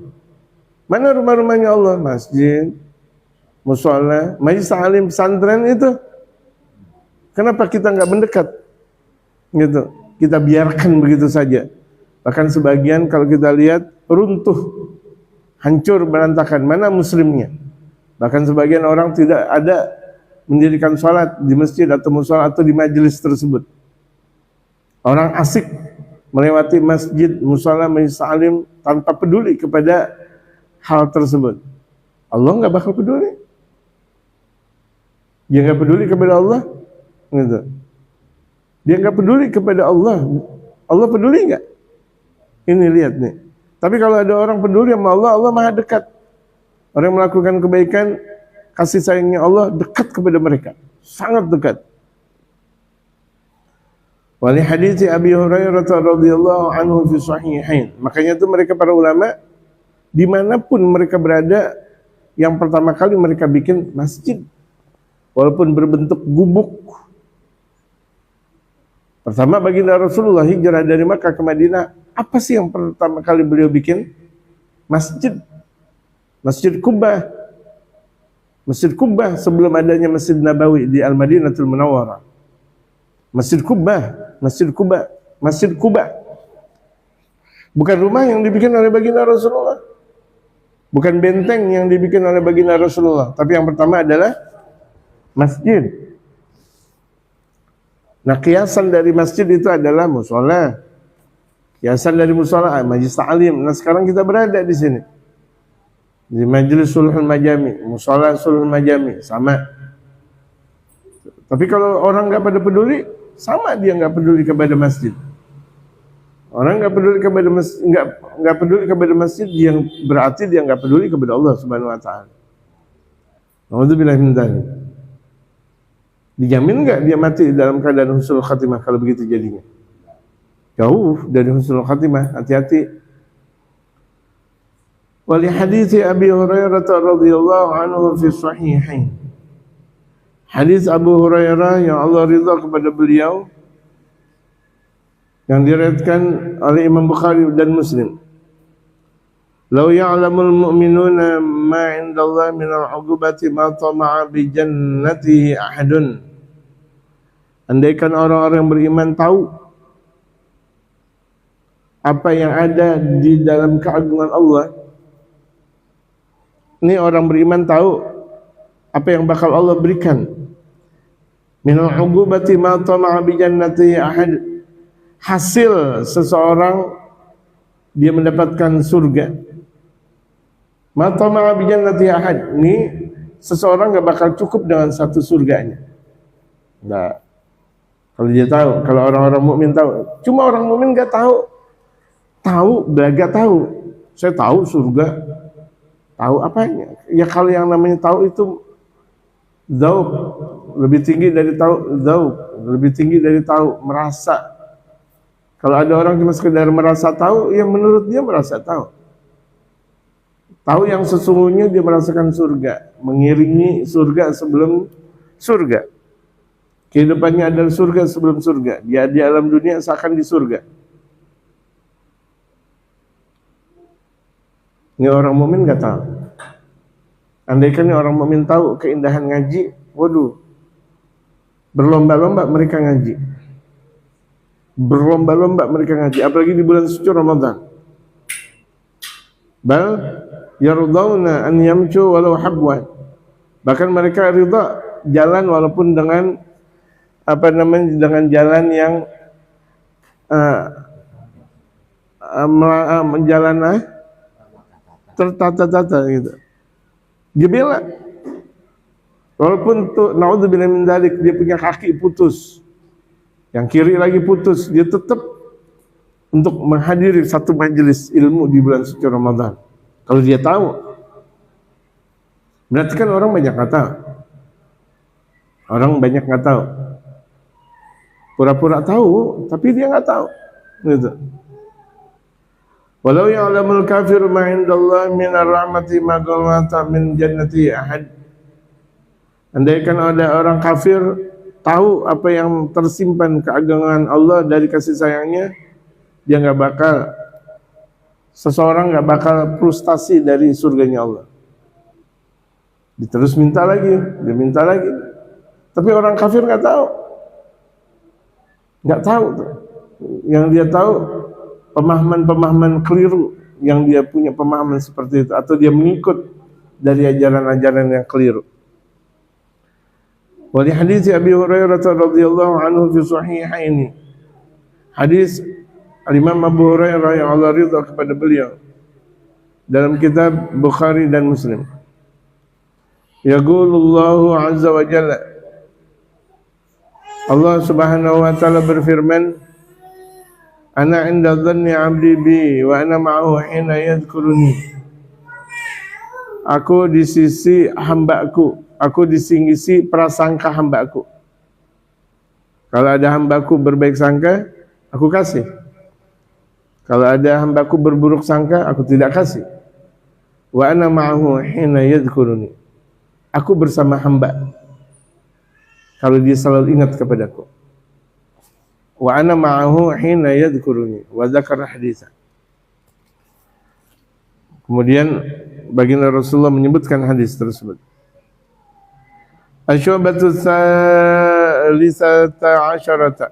Mana rumah-rumahnya Allah? Masjid, mushola, majlis taklim, pesantren itu. Kenapa kita nggak mendekat? Gitu. Kita biarkan begitu saja. Bahkan sebagian kalau kita lihat runtuh, hancur berantakan. Mana muslimnya? Bahkan sebagian orang tidak ada mendirikan sholat di masjid atau mushola atau di majelis tersebut. Orang asik melewati masjid, mushola, majlis taklim tanpa peduli kepada hal tersebut. Allah nggak bakal peduli. Dia nggak peduli kepada Allah, gitu. Dia nggak peduli kepada Allah. Allah peduli nggak? Ini lihat nih. Tapi kalau ada orang peduli sama Allah, Allah maha dekat. Orang yang melakukan kebaikan, kasih sayangnya Allah dekat kepada mereka. sangat dekat. Wali hadits Abi Hurairah radhiyallahu anhu fi sahihain. Makanya itu mereka para ulama dimanapun mereka berada, yang pertama kali mereka bikin masjid walaupun berbentuk gubuk. Pertama baginda Rasulullah hijrah dari Makkah ke Madinah, apa sih yang pertama kali beliau bikin? Masjid. Masjid Qubbah. Masjid Qubbah sebelum adanya Masjid Nabawi di Al-Madinatul Munawwarah. Masjid Qubbah, Masjid Qubbah, Masjid Qubbah. Bukan rumah yang dibikin oleh baginda Rasulullah. Bukan benteng yang dibikin oleh baginda Rasulullah, tapi yang pertama adalah masjid. Nah, kiasan dari masjid itu adalah musola. Kiasan dari musola majlis ta'lim. Nah, sekarang kita berada di sini. Di Majlis Sulhul Majami, musola Sulhul Majami, sama. Tapi kalau orang nggak pada peduli, sama dia nggak peduli kepada masjid. Orang nggak peduli kepada masjid, nggak peduli kepada masjid, yang berarti dia nggak peduli kepada Allah Subhanahu Wa Taala. Alhamdulillah min dzalik. Dijamin nggak dia mati dalam keadaan husnul khatimah kalau begitu jadinya? Jauh dari husnul khatimah, hati-hati. Wali hadits Abi Hurairah radhiyallahu anhu fi sahihain. Hadis Abu Hurairah yang Allah ridha kepada beliau, yang diriwayatkan oleh Imam Bukhari dan Muslim. Lau ya'lamul mu'minuna ma 'indallahi minal 'uqubati ma tama'a bi jannatihi ahadun. Andaikan orang-orang yang beriman tahu apa yang ada di dalam keagungan Allah. Ini orang beriman tahu apa yang bakal Allah berikan. Minal 'uqubati ma tama'a bi jannatihi ahad. Hasil seseorang dia mendapatkan surga. Mata ma'abijan nanti ahad. Ini seseorang gak bakal cukup dengan satu surganya. Nah, kalau dia tahu, kalau orang-orang mukmin tahu. Cuma orang mukmin gak tahu. Tahu, belaga tahu. Saya tahu surga. Tahu apanya? Ya kalau yang namanya tahu itu dzauq, lebih tinggi dari tahu, dzauq, lebih tinggi dari tahu, merasa. Kalau ada orang cuma sekedar merasa tahu, ya menurut dia merasa tahu. Tahu yang sesungguhnya dia merasakan surga, mengiringi surga sebelum surga. Kehidupannya adalah surga sebelum surga. Dia di alam dunia seakan di surga. Ini orang mukmin nggak tahu. Andaikan orang mukmin tahu keindahan ngaji, waduh, berlomba-lomba mereka ngaji. Berlomba-lomba mereka ngaji, apalagi di bulan suci Ramadan. Bal yardawna an yamchu walau habwan. Bahkan mereka ridha jalan walaupun dengan dengan jalan yang jalan tertata-tata gitu. Dia bela. Walaupun tuh naudzubillah min dzalik, dia punya kaki putus, yang kiri lagi putus, dia tetap untuk menghadiri satu majelis ilmu di bulan suci Ramadan. Kalau dia tahu, berarti kan orang banyak nggak tahu. Orang banyak nggak tahu. Pura-pura tahu, tapi dia nggak tahu. Gitu. Walau ya'lamul kafir ma 'indallahi minar rahmati ma qallata min jannati ahad. Andaikan ada orang kafir tahu apa yang tersimpan keagungan Allah dari kasih sayangnya, dia nggak bakal, seseorang nggak bakal frustasi dari surganya Allah. Dia terus minta lagi, dia minta lagi. Tapi orang kafir nggak tahu, nggak tahu tuh. Yang dia tahu pemahaman-pemahaman keliru, yang dia punya pemahaman seperti itu, atau dia mengikut dari ajaran-ajaran yang keliru. Wa li hadits Abi Hurairah radhiyallahu anhu fi sahihaini. Hadis Al-Imam Abu Hurairah yang Allah ridha kepada beliau dalam kitab Bukhari dan Muslim. Yaqulullahu azza wa jalla, Allah Subhanahu wa taala berfirman, ana 'inda dhanni 'abdi bi wa ana ma'ahu hina yadhkuruni. Aku di sisi hambaku, aku disingisi prasangka hamba aku. Kalau ada hamba aku berbaik sangka, aku kasih. Kalau ada hamba aku berburuk sangka, aku tidak kasih. Wa ana ma'ahu hina yadhkuruni. Aku bersama hamba kalau dia selalu ingat kepadaku. Wa ana ma'ahu hina yadhkuruni wa dzakara haditsa. Kemudian baginda Rasulullah menyebutkan hadis tersebut. Asy'abatu tsalisata asyarata.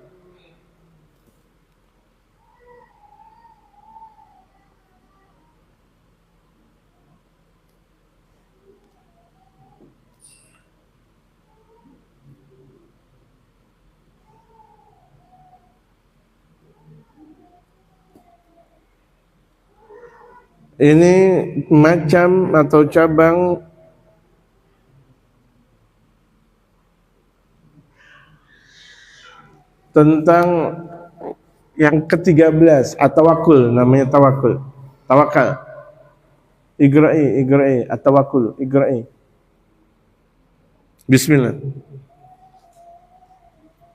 Ini macam atau cabang tentang yang ke-13, at-tawakkul, namanya tawakul. Tawakal. Igra'i, at-tawakkul, igra'i. Bismillah.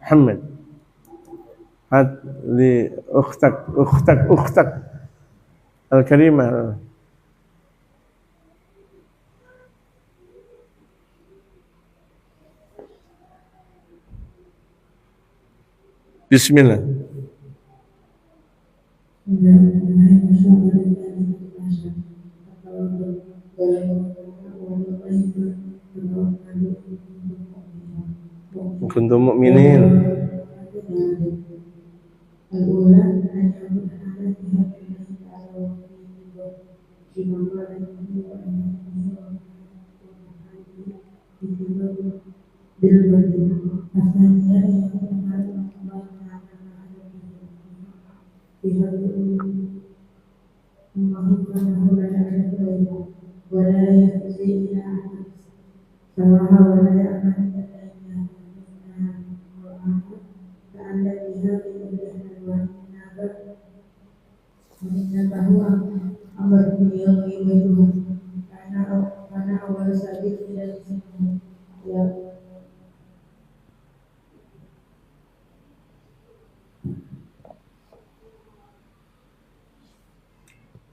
Muhammad. Hat li ukhtak al-karimah. Bismillah. Kuntum mu'minin.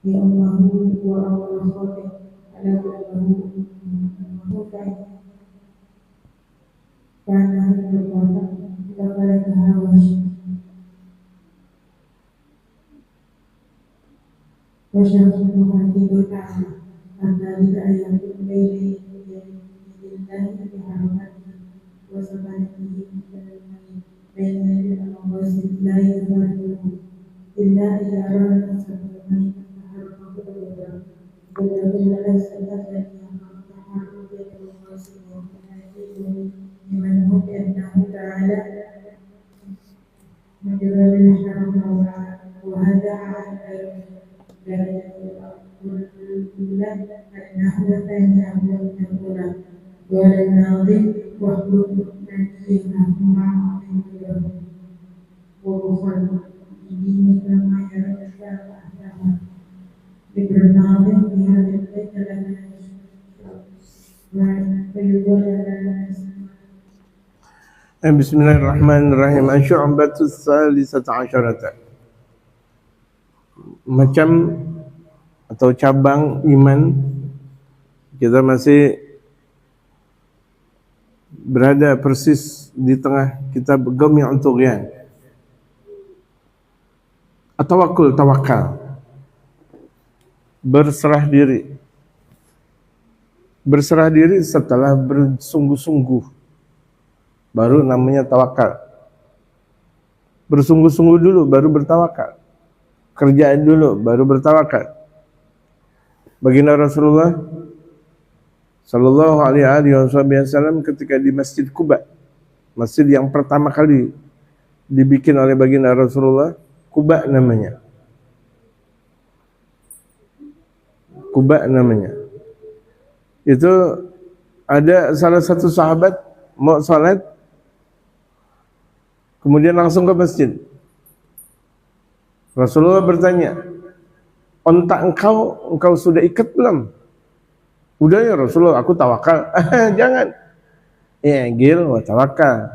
Ya Allah wa awal khatim ala kullahu karena berbuat kepada kehawas wasyarakat hati berkata karena tidak ayat bayi lillahi biharmat wasabanihi bayi Allah la yafa'alu illa ijarah sabani Bismillahirrahmanirrahim. Asy'abatu tsalisata asyarata. Macam atau cabang iman, kita masih berada persis di tengah kitab Ghamiyut Tughyan. At-tawakkul, tawakal. Berserah diri. Berserah diri setelah bersungguh-sungguh, baru namanya tawakal. Bersungguh-sungguh dulu baru bertawakal. Kerjaan dulu baru bertawakal. Baginda Rasulullah sallallahu alaihi wasallam ketika di Masjid Quba, masjid yang pertama kali dibikin oleh baginda Rasulullah, Quba namanya. Quba namanya. Itu ada salah satu sahabat mau salat, kemudian langsung ke masjid. Rasulullah bertanya, ontak engkau sudah ikat belum? Udah ya Rasulullah, aku tawakal. Jangan, i'gil wa tawakkal.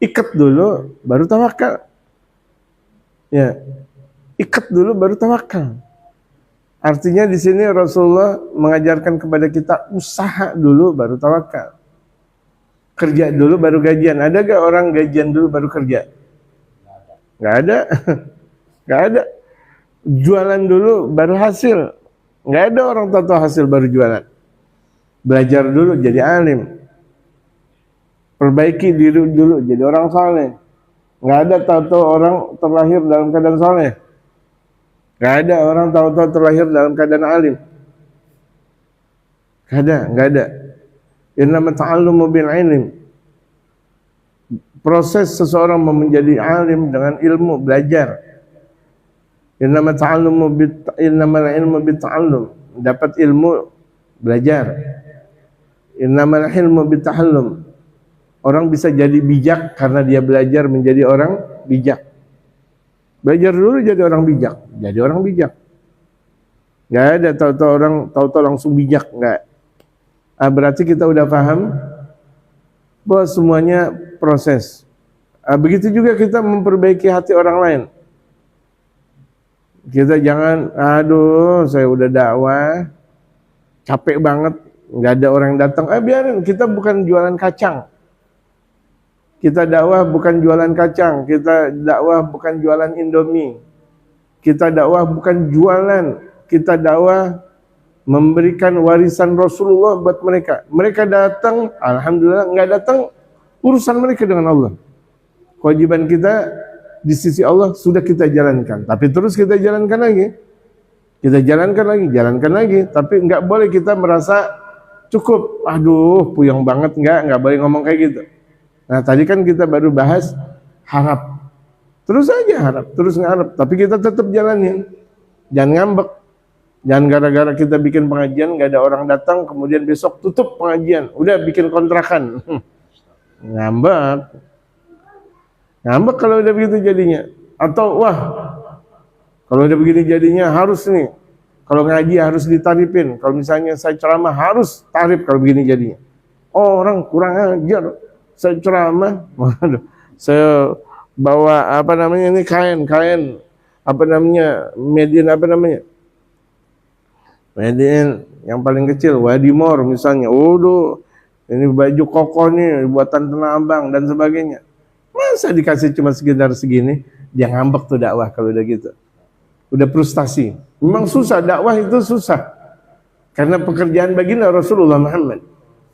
Ikat dulu baru tawakal. Ya. Ikat dulu baru tawakal. Artinya di sini Rasulullah mengajarkan kepada kita usaha dulu baru tawakal. Kerja dulu baru gajian. Ada gak orang gajian dulu baru kerja? Gak ada. Gak ada. Jualan dulu baru hasil. Gak ada orang tahu hasil baru jualan. Belajar dulu jadi alim. Perbaiki diri dulu jadi orang saleh. Gak ada tahu-tahu orang terlahir dalam keadaan saleh. Gak ada orang tahu-tahu terlahir dalam keadaan alim. Gak ada. Innama ta'allumu bil ilm. Proses seseorang menjadi alim dengan ilmu, belajar. Innama ilmu bit ta'allum. Dapat ilmu, belajar. Innamal ilmu bit ta'allum. Orang bisa jadi bijak karena dia belajar menjadi orang bijak. Belajar dulu jadi orang bijak. Jadi orang bijak. Gak ada tahu-tahu langsung bijak. Gak. Berarti kita udah paham bahwa semuanya proses. Begitu juga kita memperbaiki hati orang lain. Kita jangan, aduh saya udah dakwah, capek banget, gak ada orang yang datang. Biarin, kita bukan jualan kacang. Kita dakwah bukan jualan kacang, kita dakwah bukan jualan Indomie. Kita dakwah bukan jualan, kita dakwah memberikan warisan Rasulullah buat mereka. Mereka datang, alhamdulillah, nggak datang, urusan mereka dengan Allah. Kewajiban kita di sisi Allah sudah kita jalankan, tapi terus kita jalankan lagi. Kita jalankan lagi, tapi nggak boleh kita merasa cukup. Aduh, puyeng banget, nggak boleh ngomong kayak gitu. Nah tadi kan kita baru bahas harap. Terus aja harap, terus ngarep. Tapi kita tetap jalanin. Jangan ngambek. Jangan gara-gara kita bikin pengajian gak ada orang datang, kemudian besok tutup pengajian. Udah bikin kontrakan. Ngambek. Ngambek kalau udah begitu jadinya. Atau wah, kalau udah begini jadinya harus nih. Kalau ngaji harus ditarifin. Kalau misalnya saya ceramah harus tarif kalau begini jadinya. Oh, orang kurang ajar. Saya ceramah, waduh, saya bawa ini kain, Medin yang paling kecil, Wadimor misalnya, ini baju koko nih, buatan Tanah Abang dan sebagainya. Masa dikasih cuma sekitar segini, dia ngambek tuh dakwah kalau udah gitu. Udah frustasi. Memang susah, dakwah itu susah. Karena pekerjaan baginda Rasulullah Muhammad.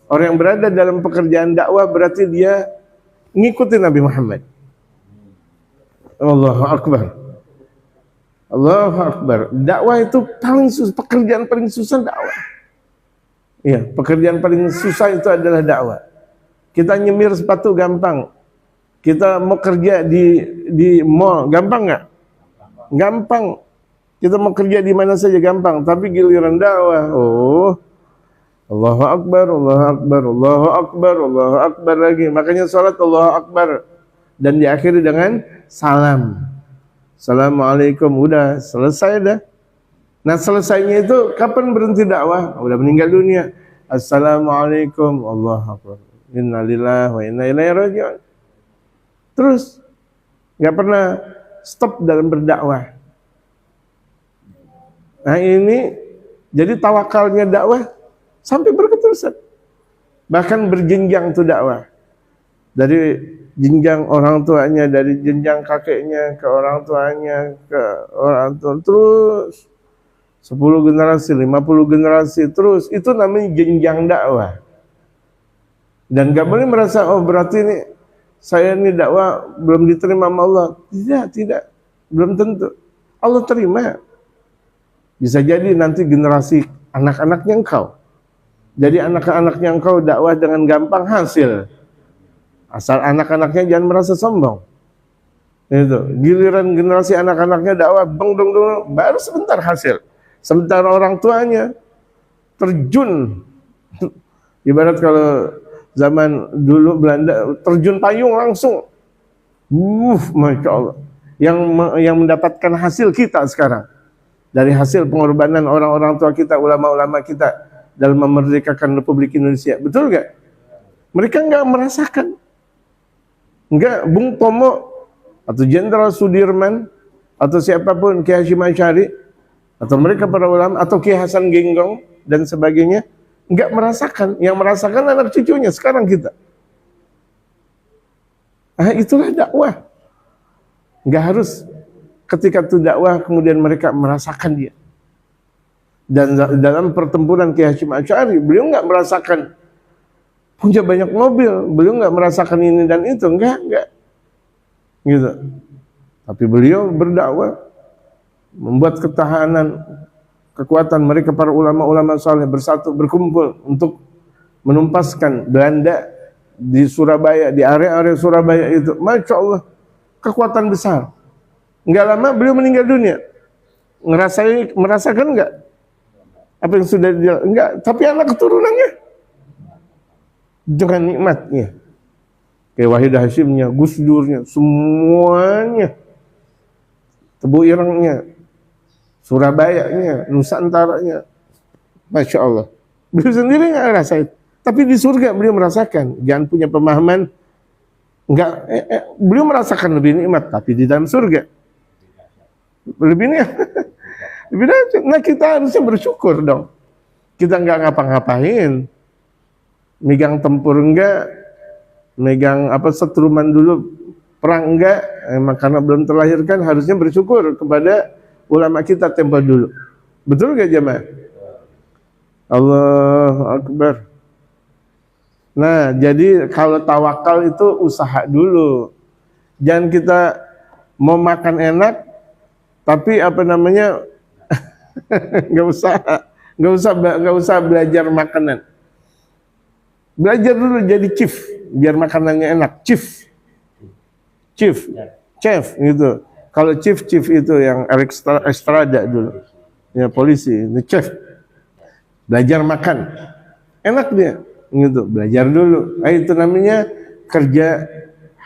Orang yang berada dalam pekerjaan dakwah berarti dia ngikutin Nabi Muhammad. Allahu Akbar. Allahu Akbar. Dakwah itu paling susah, pekerjaan paling susah dakwah. Iya, pekerjaan paling susah itu adalah dakwah. Kita nyemir sepatu gampang. Kita mau kerja di mall gampang nggak? Gampang. Kita mau kerja di mana saja gampang, tapi giliran dakwah, Allahu Akbar, Allahu Akbar, Allahu Akbar, Allahu Akbar lagi. Makanya salat Allahu Akbar dan diakhiri dengan salam. Assalamualaikum, udah selesai dah. Nah selesainya itu kapan berhenti dakwah? Udah meninggal dunia. Assalamualaikum, Allahu Akbar. Innalillahi wa inna ilaihi raji'un. Terus nggak pernah stop dalam berdakwah. Nah ini jadi tawakalnya dakwah sampai berketerusan. Bahkan berjenjang tuh dakwah. Dari jenjang orang tuanya, dari jenjang kakeknya ke orang tuanya, ke orang tua, terus 10 generasi, 50 generasi, terus itu namanya jenjang dakwah. Dan gak boleh merasa, berarti ini saya ini dakwah belum diterima sama Allah. Tidak, belum tentu. Allah terima. Bisa jadi nanti generasi anak-anaknya engkau. Jadi anak-anaknya engkau dakwah dengan gampang hasil. Asal anak-anaknya jangan merasa sombong. Itu. Giliran generasi anak-anaknya dakwah baru sebentar hasil. Sementara orang tuanya terjun. Ibarat kalau zaman dulu Belanda terjun payung langsung. Masya Allah. Yang mendapatkan hasil kita sekarang. Dari hasil pengorbanan orang-orang tua kita, ulama-ulama kita dalam memerdekakan Republik Indonesia. Betul gak? Mereka nggak merasakan. Enggak, Bung Tomo atau Jenderal Sudirman atau siapapun, Ki Hasyim Asy'ari atau mereka para ulama atau Ki Hasan Genggong dan sebagainya enggak merasakan. Yang merasakan anak cucunya sekarang kita. Itulah dakwah. Enggak harus ketika itu dakwah kemudian mereka merasakan dia. Dan dalam pertempuran Ki Hasyim Asy'ari beliau enggak merasakan punya banyak mobil, beliau enggak merasakan ini dan itu, enggak gitu. Tapi beliau berdakwah, membuat ketahanan, kekuatan mereka para ulama-ulama saleh bersatu berkumpul untuk menumpaskan Belanda di Surabaya, di area-area Surabaya itu. Masya Allah, kekuatan besar. Enggak lama beliau meninggal dunia. Merasakan enggak apa yang sudah dia? Enggak, tapi anak keturunannya dengan nikmatnya. Kayak Wahid Hasyimnya, Gus Durnya, semuanya. Tebu Irengnya, Surabayanya, Nusantaranya. Masya Allah. Beliau sendiri nggak ngerasain. Tapi di surga beliau merasakan. Jangan punya pemahaman. Beliau merasakan lebih nikmat. Tapi di dalam surga. Lebih nikmat. Nah kita harusnya bersyukur dong. Kita nggak ngapa-ngapain. Megang tempur enggak. Megang setruman dulu. Perang enggak, karena belum terlahirkan harusnya bersyukur kepada ulama kita tempo dulu. Betul gak jemaah? Allahu Akbar. Nah, jadi kalau tawakal itu usaha dulu. Jangan kita mau makan enak, tapi nggak usah belajar makanan. Belajar dulu jadi chief, biar makanannya enak. Chef gitu. Kalau chief itu yang Eric Estrada dulu, ya polisi, ini chef. Belajar makan, enak dia, gitu. Belajar dulu. Itu namanya kerja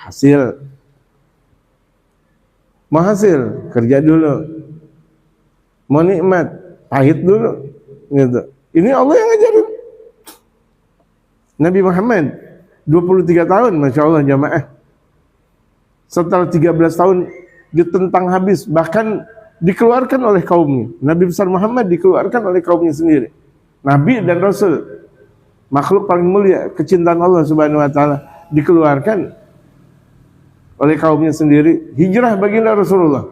hasil. Mau hasil, kerja dulu. Mau nikmat, pahit dulu, gitu. Ini Allah yang ngajarin. Nabi Muhammad 23 tahun, Masya Allah jamaah. Setelah 13 tahun ditentang habis, bahkan dikeluarkan oleh kaumnya. Nabi besar Muhammad dikeluarkan oleh kaumnya sendiri. Nabi dan Rasul, makhluk paling mulia, kecintaan Allah Subhanahu wa taala, dikeluarkan oleh kaumnya sendiri. Hijrah baginda Rasulullah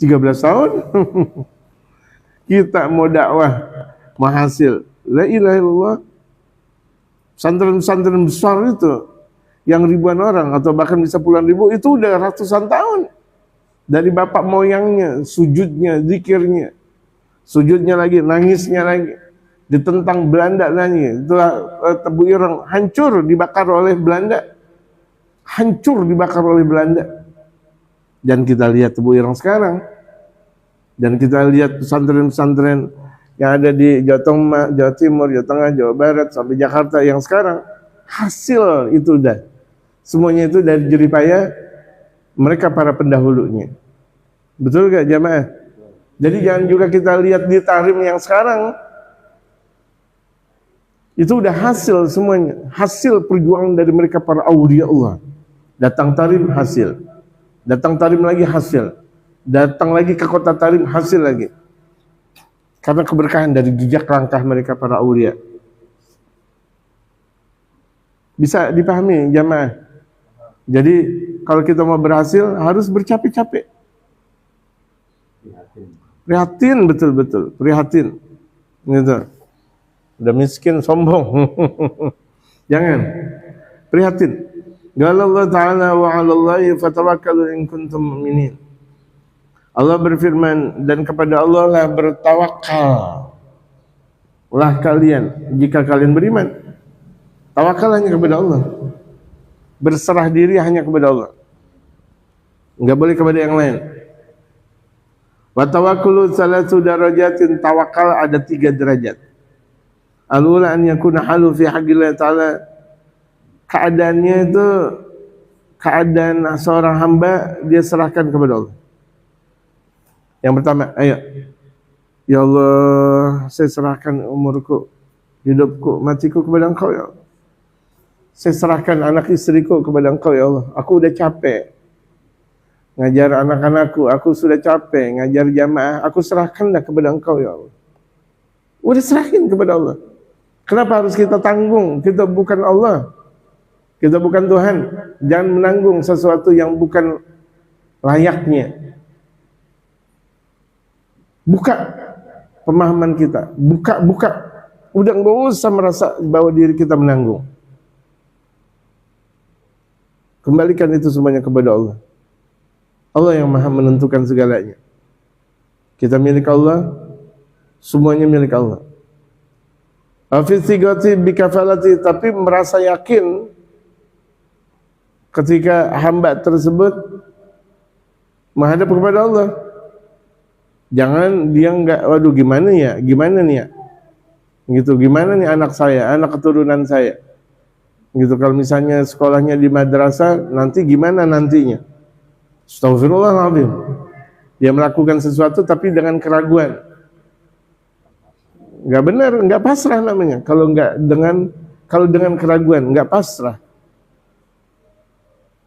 13 tahun. Kita mau dakwah, mau hasil. La ilaha illallah. Pesantren-pesantren besar itu yang ribuan orang atau bahkan bisa puluhan ribu itu udah ratusan tahun dari bapak moyangnya, sujudnya, zikirnya, sujudnya lagi, nangisnya lagi, ditentang Belanda lagi. Itulah Tebu Ireng hancur dibakar oleh Belanda, dan kita lihat Tebu Ireng sekarang, dan kita lihat pesantren-pesantren yang ada di Jawa Timur, Jawa Tengah, Jawa Barat sampai Jakarta yang sekarang hasil itu udah semuanya itu dari jeripaya mereka para pendahulunya. Betul gak jamaah? Jadi jangan juga kita lihat di Tahrim yang sekarang. Itu udah hasil semuanya. Hasil perjuangan dari mereka para awliya Allah. Datang Tahrim hasil. Datang Tahrim lagi hasil. Datang lagi ke kota Tahrim hasil lagi. Karena keberkahan dari jejak langkah mereka para awliya. Bisa dipahami jamaah? Jadi kalau kita mau berhasil harus bercapek-capek. Prihatin betul-betul, prihatin. Gitu. Udah miskin sombong. Jangan. Prihatin. Qala Allah Ta'ala wa 'alallahi fatawakkalu in kuntum mu'minin. Allah berfirman, dan kepada Allah lah bertawakal lah kalian jika kalian beriman. Tawakal hanya kepada Allah. Berserah diri hanya kepada Allah. Enggak boleh kepada yang lain. Wa tawakkulu salatu darajatin, tawakal ada 3 derajat. Al-ula an yakuna halu fi haqqillah ta'ala. Keadaannya itu keadaan seorang hamba dia serahkan kepada Allah. Yang pertama, ayo. Ya Allah, saya serahkan umurku, hidupku, matiku kepada Engkau ya Allah. saya serahkan anak istriku kepada Engkau ya Allah. Aku udah capek ngajar anak-anakku, aku sudah capek ngajar jamaah, aku serahkanlah kepada Engkau ya Allah. Udah serahin kepada Allah. Kenapa harus kita tanggung? Kita bukan Allah, kita bukan Tuhan. Jangan menanggung sesuatu yang bukan layaknya. Buka pemahaman kita, buka. Udah nggak usah merasa bahwa diri kita menanggung. Kembalikan itu semuanya kepada Allah. Allah yang maha menentukan segalanya. Kita milik Allah, semuanya milik Allah. Afisigati bikafalati, tapi merasa yakin ketika hamba tersebut menghadap kepada Allah. Jangan dia enggak, waduh gimana nih ya, gitu, gimana nih anak saya, anak keturunan saya, gitu. Kalau misalnya sekolahnya di madrasah, nanti gimana nantinya? Astagfirullahaladzim. Dia melakukan sesuatu tapi dengan keraguan. Enggak benar, enggak pasrah namanya. Kalau dengan keraguan, enggak pasrah.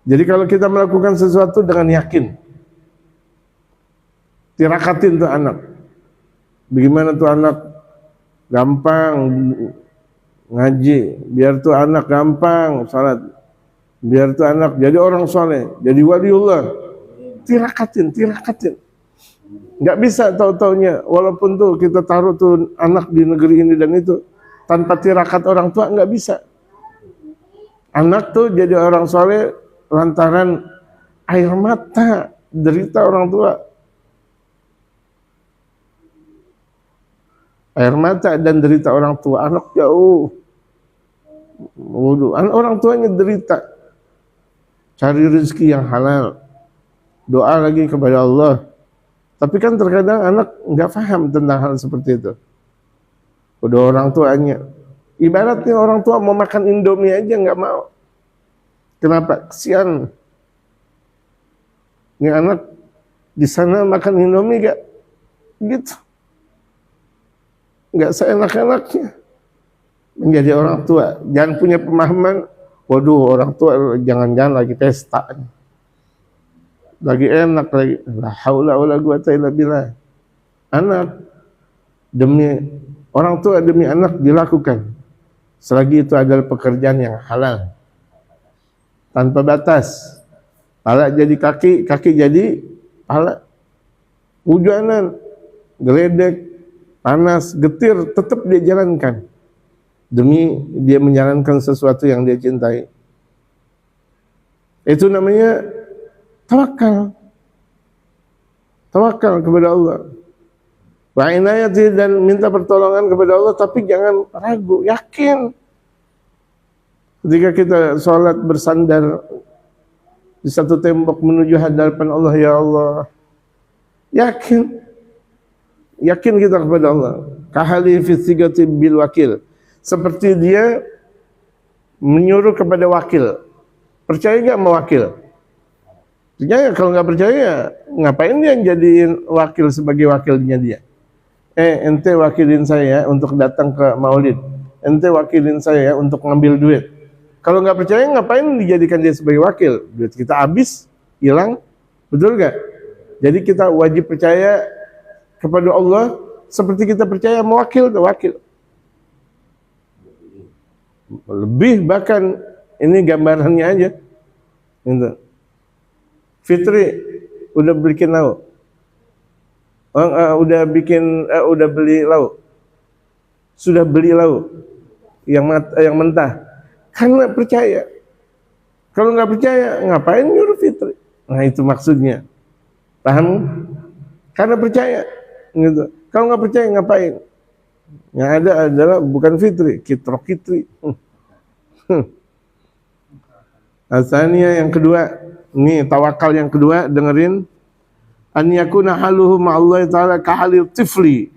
Jadi kalau kita melakukan sesuatu dengan yakin, tirakatin tuh anak. Bagaimana tuh anak gampang ngaji, biar tuh anak gampang salat, biar tuh anak jadi orang soleh, jadi waliullah. Tirakatin. Nggak bisa tahu-taunya, walaupun tuh kita taruh tuh anak di negeri ini dan itu, tanpa tirakat orang tua nggak bisa. Anak tuh jadi orang soleh lantaran air mata derita orang tua. Air mata dan derita orang tua, anak jauh. Orang tuanya derita. Cari rezeki yang halal. Doa lagi kepada Allah. Tapi kan terkadang anak nggak paham tentang hal seperti itu. Udah orang tuanya. Ibaratnya orang tua mau makan Indomie aja nggak mau. Kenapa? Kesian. Ini anak di sana makan Indomie nggak? Gitu. Nggak seenak-enaknya menjadi orang tua. Jangan punya pemahaman, waduh orang tua jangan-jangan lagi pesta, lagi enak lagi. La haula wala quwata illa billah. Anak demi orang tua, demi anak dilakukan selagi itu adalah pekerjaan yang halal tanpa batas. Pala jadi kaki, kaki jadi pala. Hujanan, geledek, panas, getir, tetap dia jalankan demi dia menjalankan sesuatu yang dia cintai. Itu namanya tawakal. Tawakal kepada Allah. Wa inayati, dan minta pertolongan kepada Allah, tapi jangan ragu, yakin. Ketika kita sholat bersandar di satu tembok menuju hadapan Allah, ya Allah, yakin. Yakin kita kepada Allah. Kahali fi sigati bil wakil. Seperti dia menyuruh kepada wakil. Percaya nggak sama wakil? Percaya. Kalau nggak percaya, ngapain dia jadiin wakil sebagai wakilnya dia? Ente wakilin saya untuk datang ke maulid. Ente wakilin saya untuk ngambil duit. Kalau nggak percaya, ngapain dijadikan dia sebagai wakil? Duit kita habis, hilang, betul nggak? Jadi kita wajib percaya kepada Allah seperti kita percaya mewakil ke wakil. Lebih bahkan ini gambarannya aja. Gitu. Fitri udah bikin lauk. Udah beli lauk. Sudah beli lauk yang mentah. Karena percaya. Kalau nggak percaya, ngapain nyuruh Fitri? Nah itu maksudnya. Paham? Karena percaya. Gitu. Kalau nggak percaya ngapain? Yang ada adalah bukan fitri, kitri. Asalnya yang kedua, ini tawakal yang kedua, dengerin. An yakuna haluhu ma'allahi ta'ala kahalil tifli.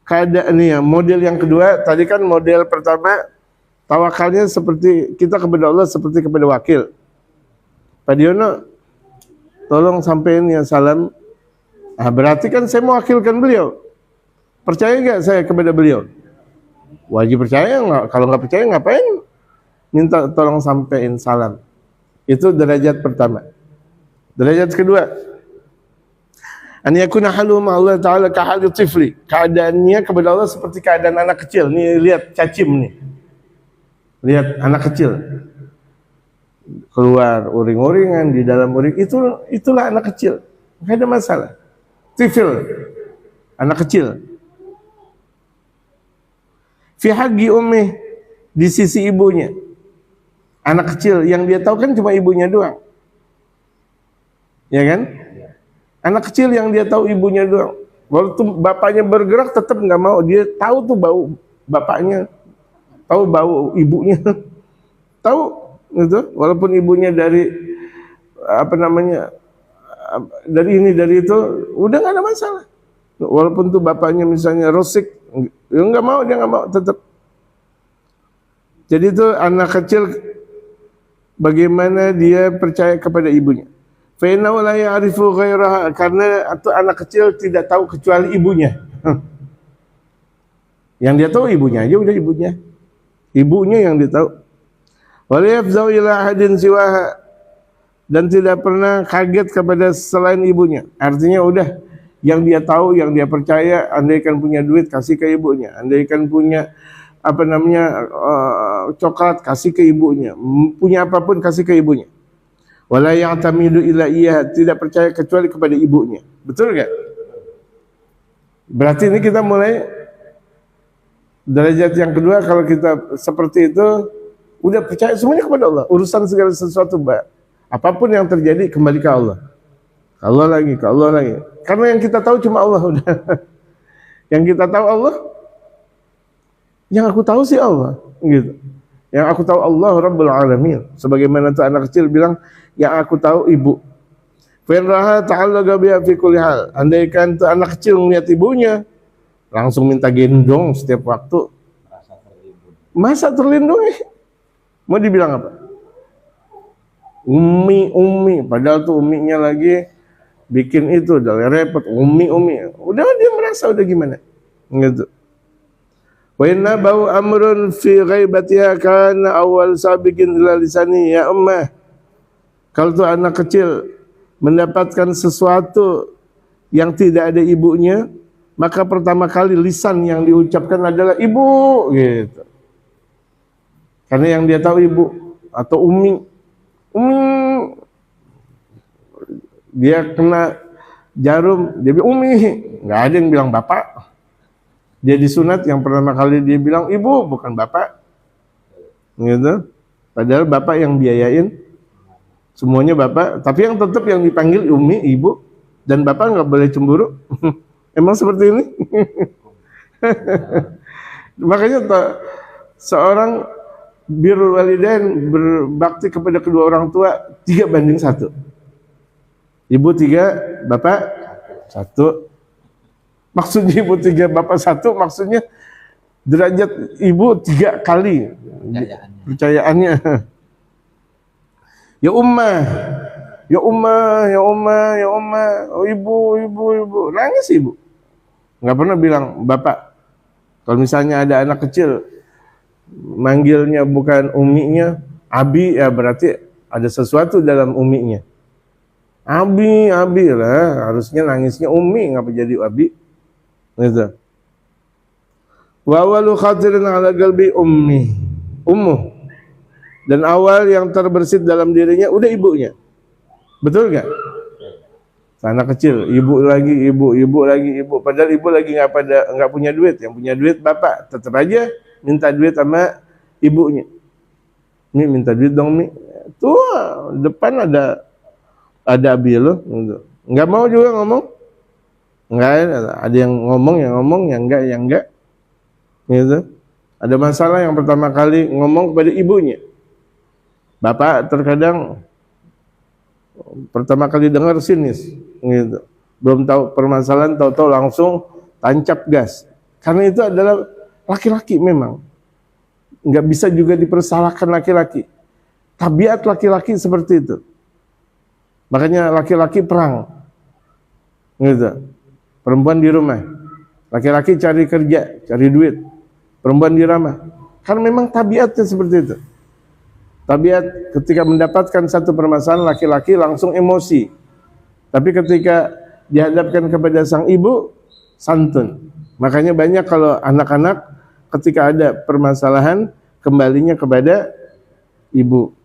Keadaan ini ya, model yang kedua, tadi kan model pertama, tawakalnya seperti kita kepada Allah seperti kepada wakil. Pak Diono, tolong sampein ya salam. Nah, berarti kan saya mewakilkan beliau. Percaya nggak saya kepada beliau? Wajib percaya. Kalau nggak percaya ngapain minta tolong sampein salam. Itu derajat pertama. Derajat kedua, an yakuna haluhu Allah Ta'ala kahali tifli. Keadaannya kepada Allah seperti keadaan anak kecil. Nih lihat cacim nih. Lihat anak kecil. Keluar uring-uringan di dalam uring. Itulah anak kecil. Enggak ada masalah. Tifil. Anak kecil. Fi haqqi ummi, di sisi ibunya. Anak kecil yang dia tahu kan cuma ibunya doang. Ya kan? Anak kecil yang dia tahu ibunya doang. Waktu bapaknya bergerak tetap nggak mau. Dia tahu tuh bau bapaknya, tahu bau ibunya, tahu gitu. Walaupun ibunya dari dari ini dari itu, udah nggak ada masalah. Walaupun tuh bapaknya misalnya rosik, dia nggak mau tetap. Jadi itu anak kecil bagaimana dia percaya kepada ibunya. Fa innahu la ya'rifu ghairaha, karena itu anak kecil tidak tahu kecuali ibunya. Yang dia tahu ibunya aja, udah ibunya. Ibunya yang dia tahu. Wa la yafzau ila ahadin siwaha, dan tidak pernah kaget kepada selain ibunya. Artinya udah yang dia tahu, yang dia percaya, andaikan punya duit kasih ke ibunya, andaikan punya coklat kasih ke ibunya, punya apapun kasih ke ibunya. Wala ya'tamidu ila iyyaha, tidak percaya kecuali kepada ibunya. Betul enggak? Berarti ini kita mulai derajat yang kedua. Kalau kita seperti itu, udah percaya semuanya kepada Allah. Urusan segala sesuatu, apapun yang terjadi kembali ke Allah. Allah lagi. Karena yang kita tahu cuma Allah udah. Yang kita tahu Allah, yang aku tahu sih Allah, gitu. Yang aku tahu Allah Rabbul Alamin. Sebagaimana tuh anak kecil bilang, yang aku tahu ibu. Fa in raha ta'allaqa biha fi kulli hal. Andaikan tuh anak kecil melihat ibunya, langsung minta gendong setiap waktu. Masa terlindungi? Mau dibilang apa? Umi, padahal tuh uminya lagi bikin itu, udah repot. Umi. Udah dia merasa udah gimana? Gitu. Wa inna bau amrun fi ghaibatiha kana awal sabiqin ila lisani ya ummah. Kalau tuh anak kecil mendapatkan sesuatu yang tidak ada ibunya, maka pertama kali lisan yang diucapkan adalah ibu, gitu. Karena yang dia tahu ibu atau umi, dia kena jarum, dia bilang umi, nggak ada yang bilang bapak. Dia disunat yang pertama kali dia bilang ibu, bukan bapak, gitu. Padahal bapak yang biayain. Semuanya bapak, tapi yang tetap yang dipanggil umi, ibu, dan bapak nggak boleh cemburu. Emang seperti ini? Makanya seorang birrul walidain, berbakti kepada kedua orang tua 3:1. Ibu 3, bapak 1. Maksudnya ibu 3, bapak 1, maksudnya derajat ibu 3 kali percayaannya. Ya ummah, oh ibu, nangis ibu. Nggak pernah bilang bapak. Kalau misalnya ada anak kecil, manggilnya bukan uminya, abi, ya berarti ada sesuatu dalam uminya. Abi lah, harusnya nangisnya umi, ngapa jadi abi? Gitu. Wa awalu khatirin ala qalbi ummu. Dan awal yang terbersit dalam dirinya udah ibunya. Betul nggak? Anak kecil, ibu lagi. Padahal ibu lagi nggak punya duit. Yang punya duit bapak. Tetap aja minta duit sama ibunya. Mi minta duit dong mi. Tuh depan ada abi lo. Nggak mau juga ngomong. Nggak ada yang ngomong, yang enggak. Gitu. Ada masalah yang pertama kali ngomong kepada ibunya. Bapak terkadang pertama kali dengar sinis, gitu. Belum tahu permasalahan, tahu-tahu langsung tancap gas. Karena itu adalah laki-laki memang. Nggak bisa juga dipersalahkan laki-laki. Tabiat laki-laki seperti itu. Makanya laki-laki perang, gitu. Perempuan di rumah. Laki-laki cari kerja, cari duit. Perempuan di rumah. Karena memang tabiatnya seperti itu. Tabiat ketika mendapatkan satu permasalahan laki-laki langsung emosi. Tapi ketika dihadapkan kepada sang ibu, santun. Makanya banyak kalau anak-anak ketika ada permasalahan kembalinya kepada ibu.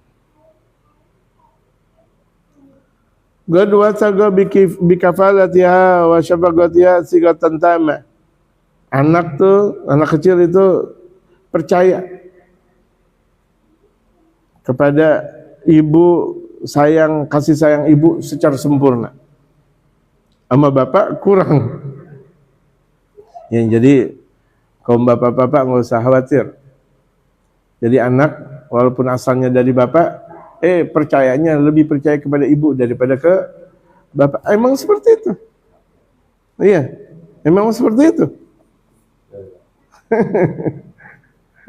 Gadwa saga bikafalatiha wa syafaqatiha sigatan tama. Anak kecil itu percaya kepada ibu, kasih sayang ibu secara sempurna. Sama bapak kurang. Ya, jadi kaum bapak-bapak nggak usah khawatir. Jadi anak walaupun asalnya dari bapak, percayanya lebih percaya kepada ibu daripada ke bapak. Emang seperti itu. Iya, emang seperti itu.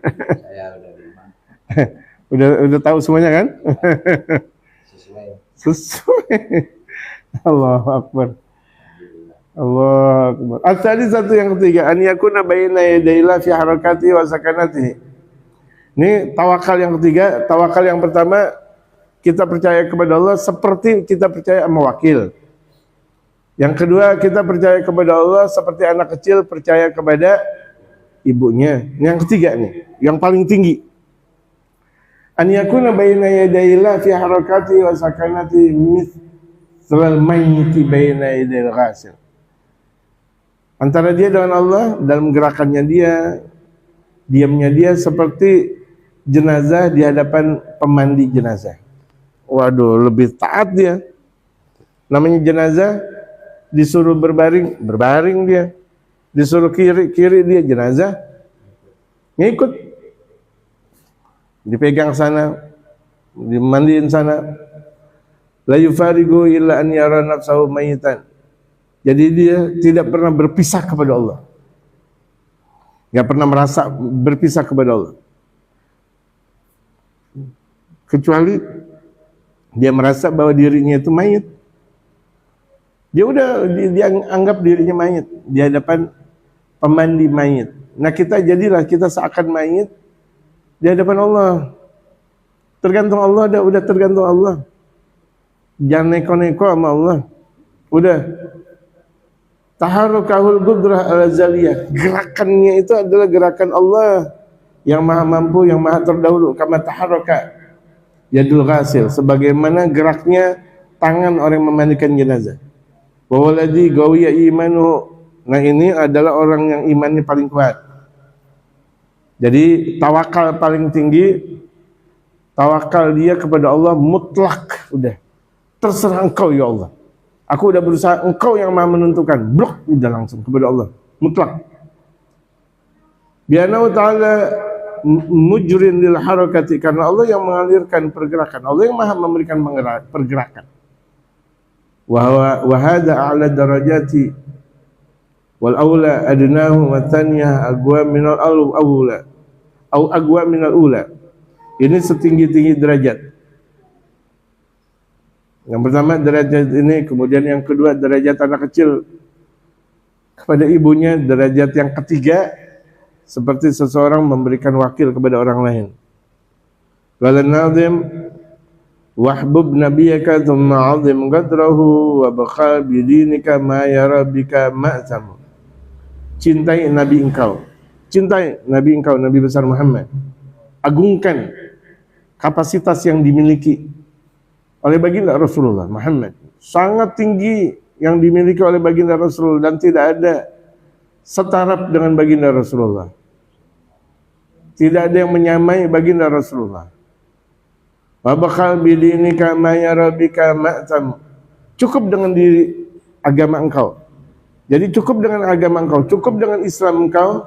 Saya udah lima. udah tahu semuanya kan? Sesuai. Allahu Akbar. Allahu Akbar. Tadi satu yang ketiga, an yakuna baina yadayillah fi harakati wa sakanati. Ini tawakal yang ketiga. Tawakal yang pertama, kita percaya kepada Allah seperti kita percaya sama wakil. Yang kedua, kita percaya kepada Allah seperti anak kecil percaya kepada ibunya. Yang ketiga nih, yang paling tinggi. An yakuna baina yadayillah fi harakati wa sakanati mithlal mayyiti baina yadayil ghasil. Antara dia dengan Allah dalam gerakannya dia, diamnya dia seperti jenazah di hadapan pemandi jenazah. Waduh, lebih taat dia. Namanya jenazah, disuruh berbaring dia. Disuruh kiri dia jenazah, ngikut. Dipegang sana, dimandiin sana. La yufarigu illa an yara nafsahu mayitan. Jadi dia tidak pernah berpisah kepada Allah. Enggak pernah merasa berpisah kepada Allah. Kecuali dia merasa bahwa dirinya itu mayit. Dia anggap dirinya mayit di hadapan pemandi mayit. Nah, kita seakan mayit di hadapan Allah. Tergantung Allah, udah tergantung Allah. Jangan neko-neko sama Allah. Udah. Taharukahul qudrah al-azaliyah. Gerakannya itu adalah gerakan Allah yang maha mampu, yang maha terdahulu. Kama taharuka yadul ghasil. Sebagaimana geraknya tangan orang yang memandikan jenazah. Wawaladhi gawiya imanu. Nah, ini adalah orang yang imannya paling kuat. Jadi tawakal paling tinggi, tawakal dia kepada Allah mutlak. Udah, terserah engkau ya Allah. Aku udah berusaha, engkau yang maha menentukan. Blok, udah langsung kepada Allah, mutlak. Bi'anahu ta'ala mujrin lil harakati. Karena Allah yang mengalirkan pergerakan, Allah yang maha memberikan pergerakan. Wa hadha a'la darajati wal aula adnahu wa thaniyah aqwa minal aula au aqwa minal ula. Ini setinggi-tinggi derajat. Yang pertama derajat ini, kemudian yang kedua derajat anak kecil kepada ibunya, derajat yang ketiga seperti seseorang memberikan wakil kepada orang lain. Qala an-nazim wahbub nabiyaka thumma 'azim qadrahu wa baqa bidinika ma yara bika ma'sam. Cintai nabi engkau. Cintai nabi engkau, Nabi besar Muhammad. Agungkan kapasitas yang dimiliki oleh baginda Rasulullah Muhammad. Sangat tinggi yang dimiliki oleh baginda Rasulullah dan tidak ada setaraf dengan baginda Rasulullah. Tidak ada yang menyamai baginda Rasulullah. Wa bakhal bidinika ma yara bika ma'tam. Cukup dengan diri agama engkau. Jadi cukup dengan agama engkau, cukup dengan Islam engkau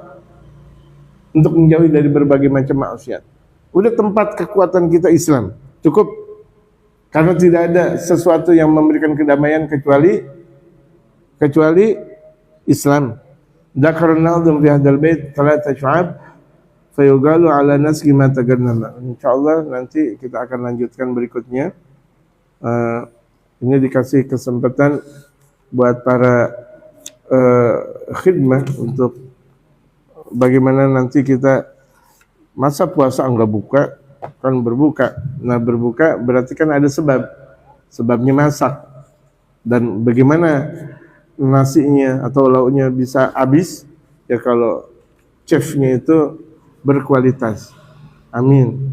untuk menjauhi dari berbagai macam maksiat. Udah tempat kekuatan kita Islam, cukup. Karena tidak ada sesuatu yang memberikan kedamaian kecuali Islam. Dzakarna fi hadzal bait thalatha syu'ab fayugalu ala nasqi ma taganna. Insyaallah nanti kita akan lanjutkan berikutnya. Ini dikasih kesempatan buat para khidmah untuk bagaimana nanti kita masa puasa enggak buka, kan berbuka. Nah, berbuka berarti kan ada sebabnya masak. Dan bagaimana nasinya atau lauknya bisa habis? Ya kalau chefnya itu berkualitas. Amin.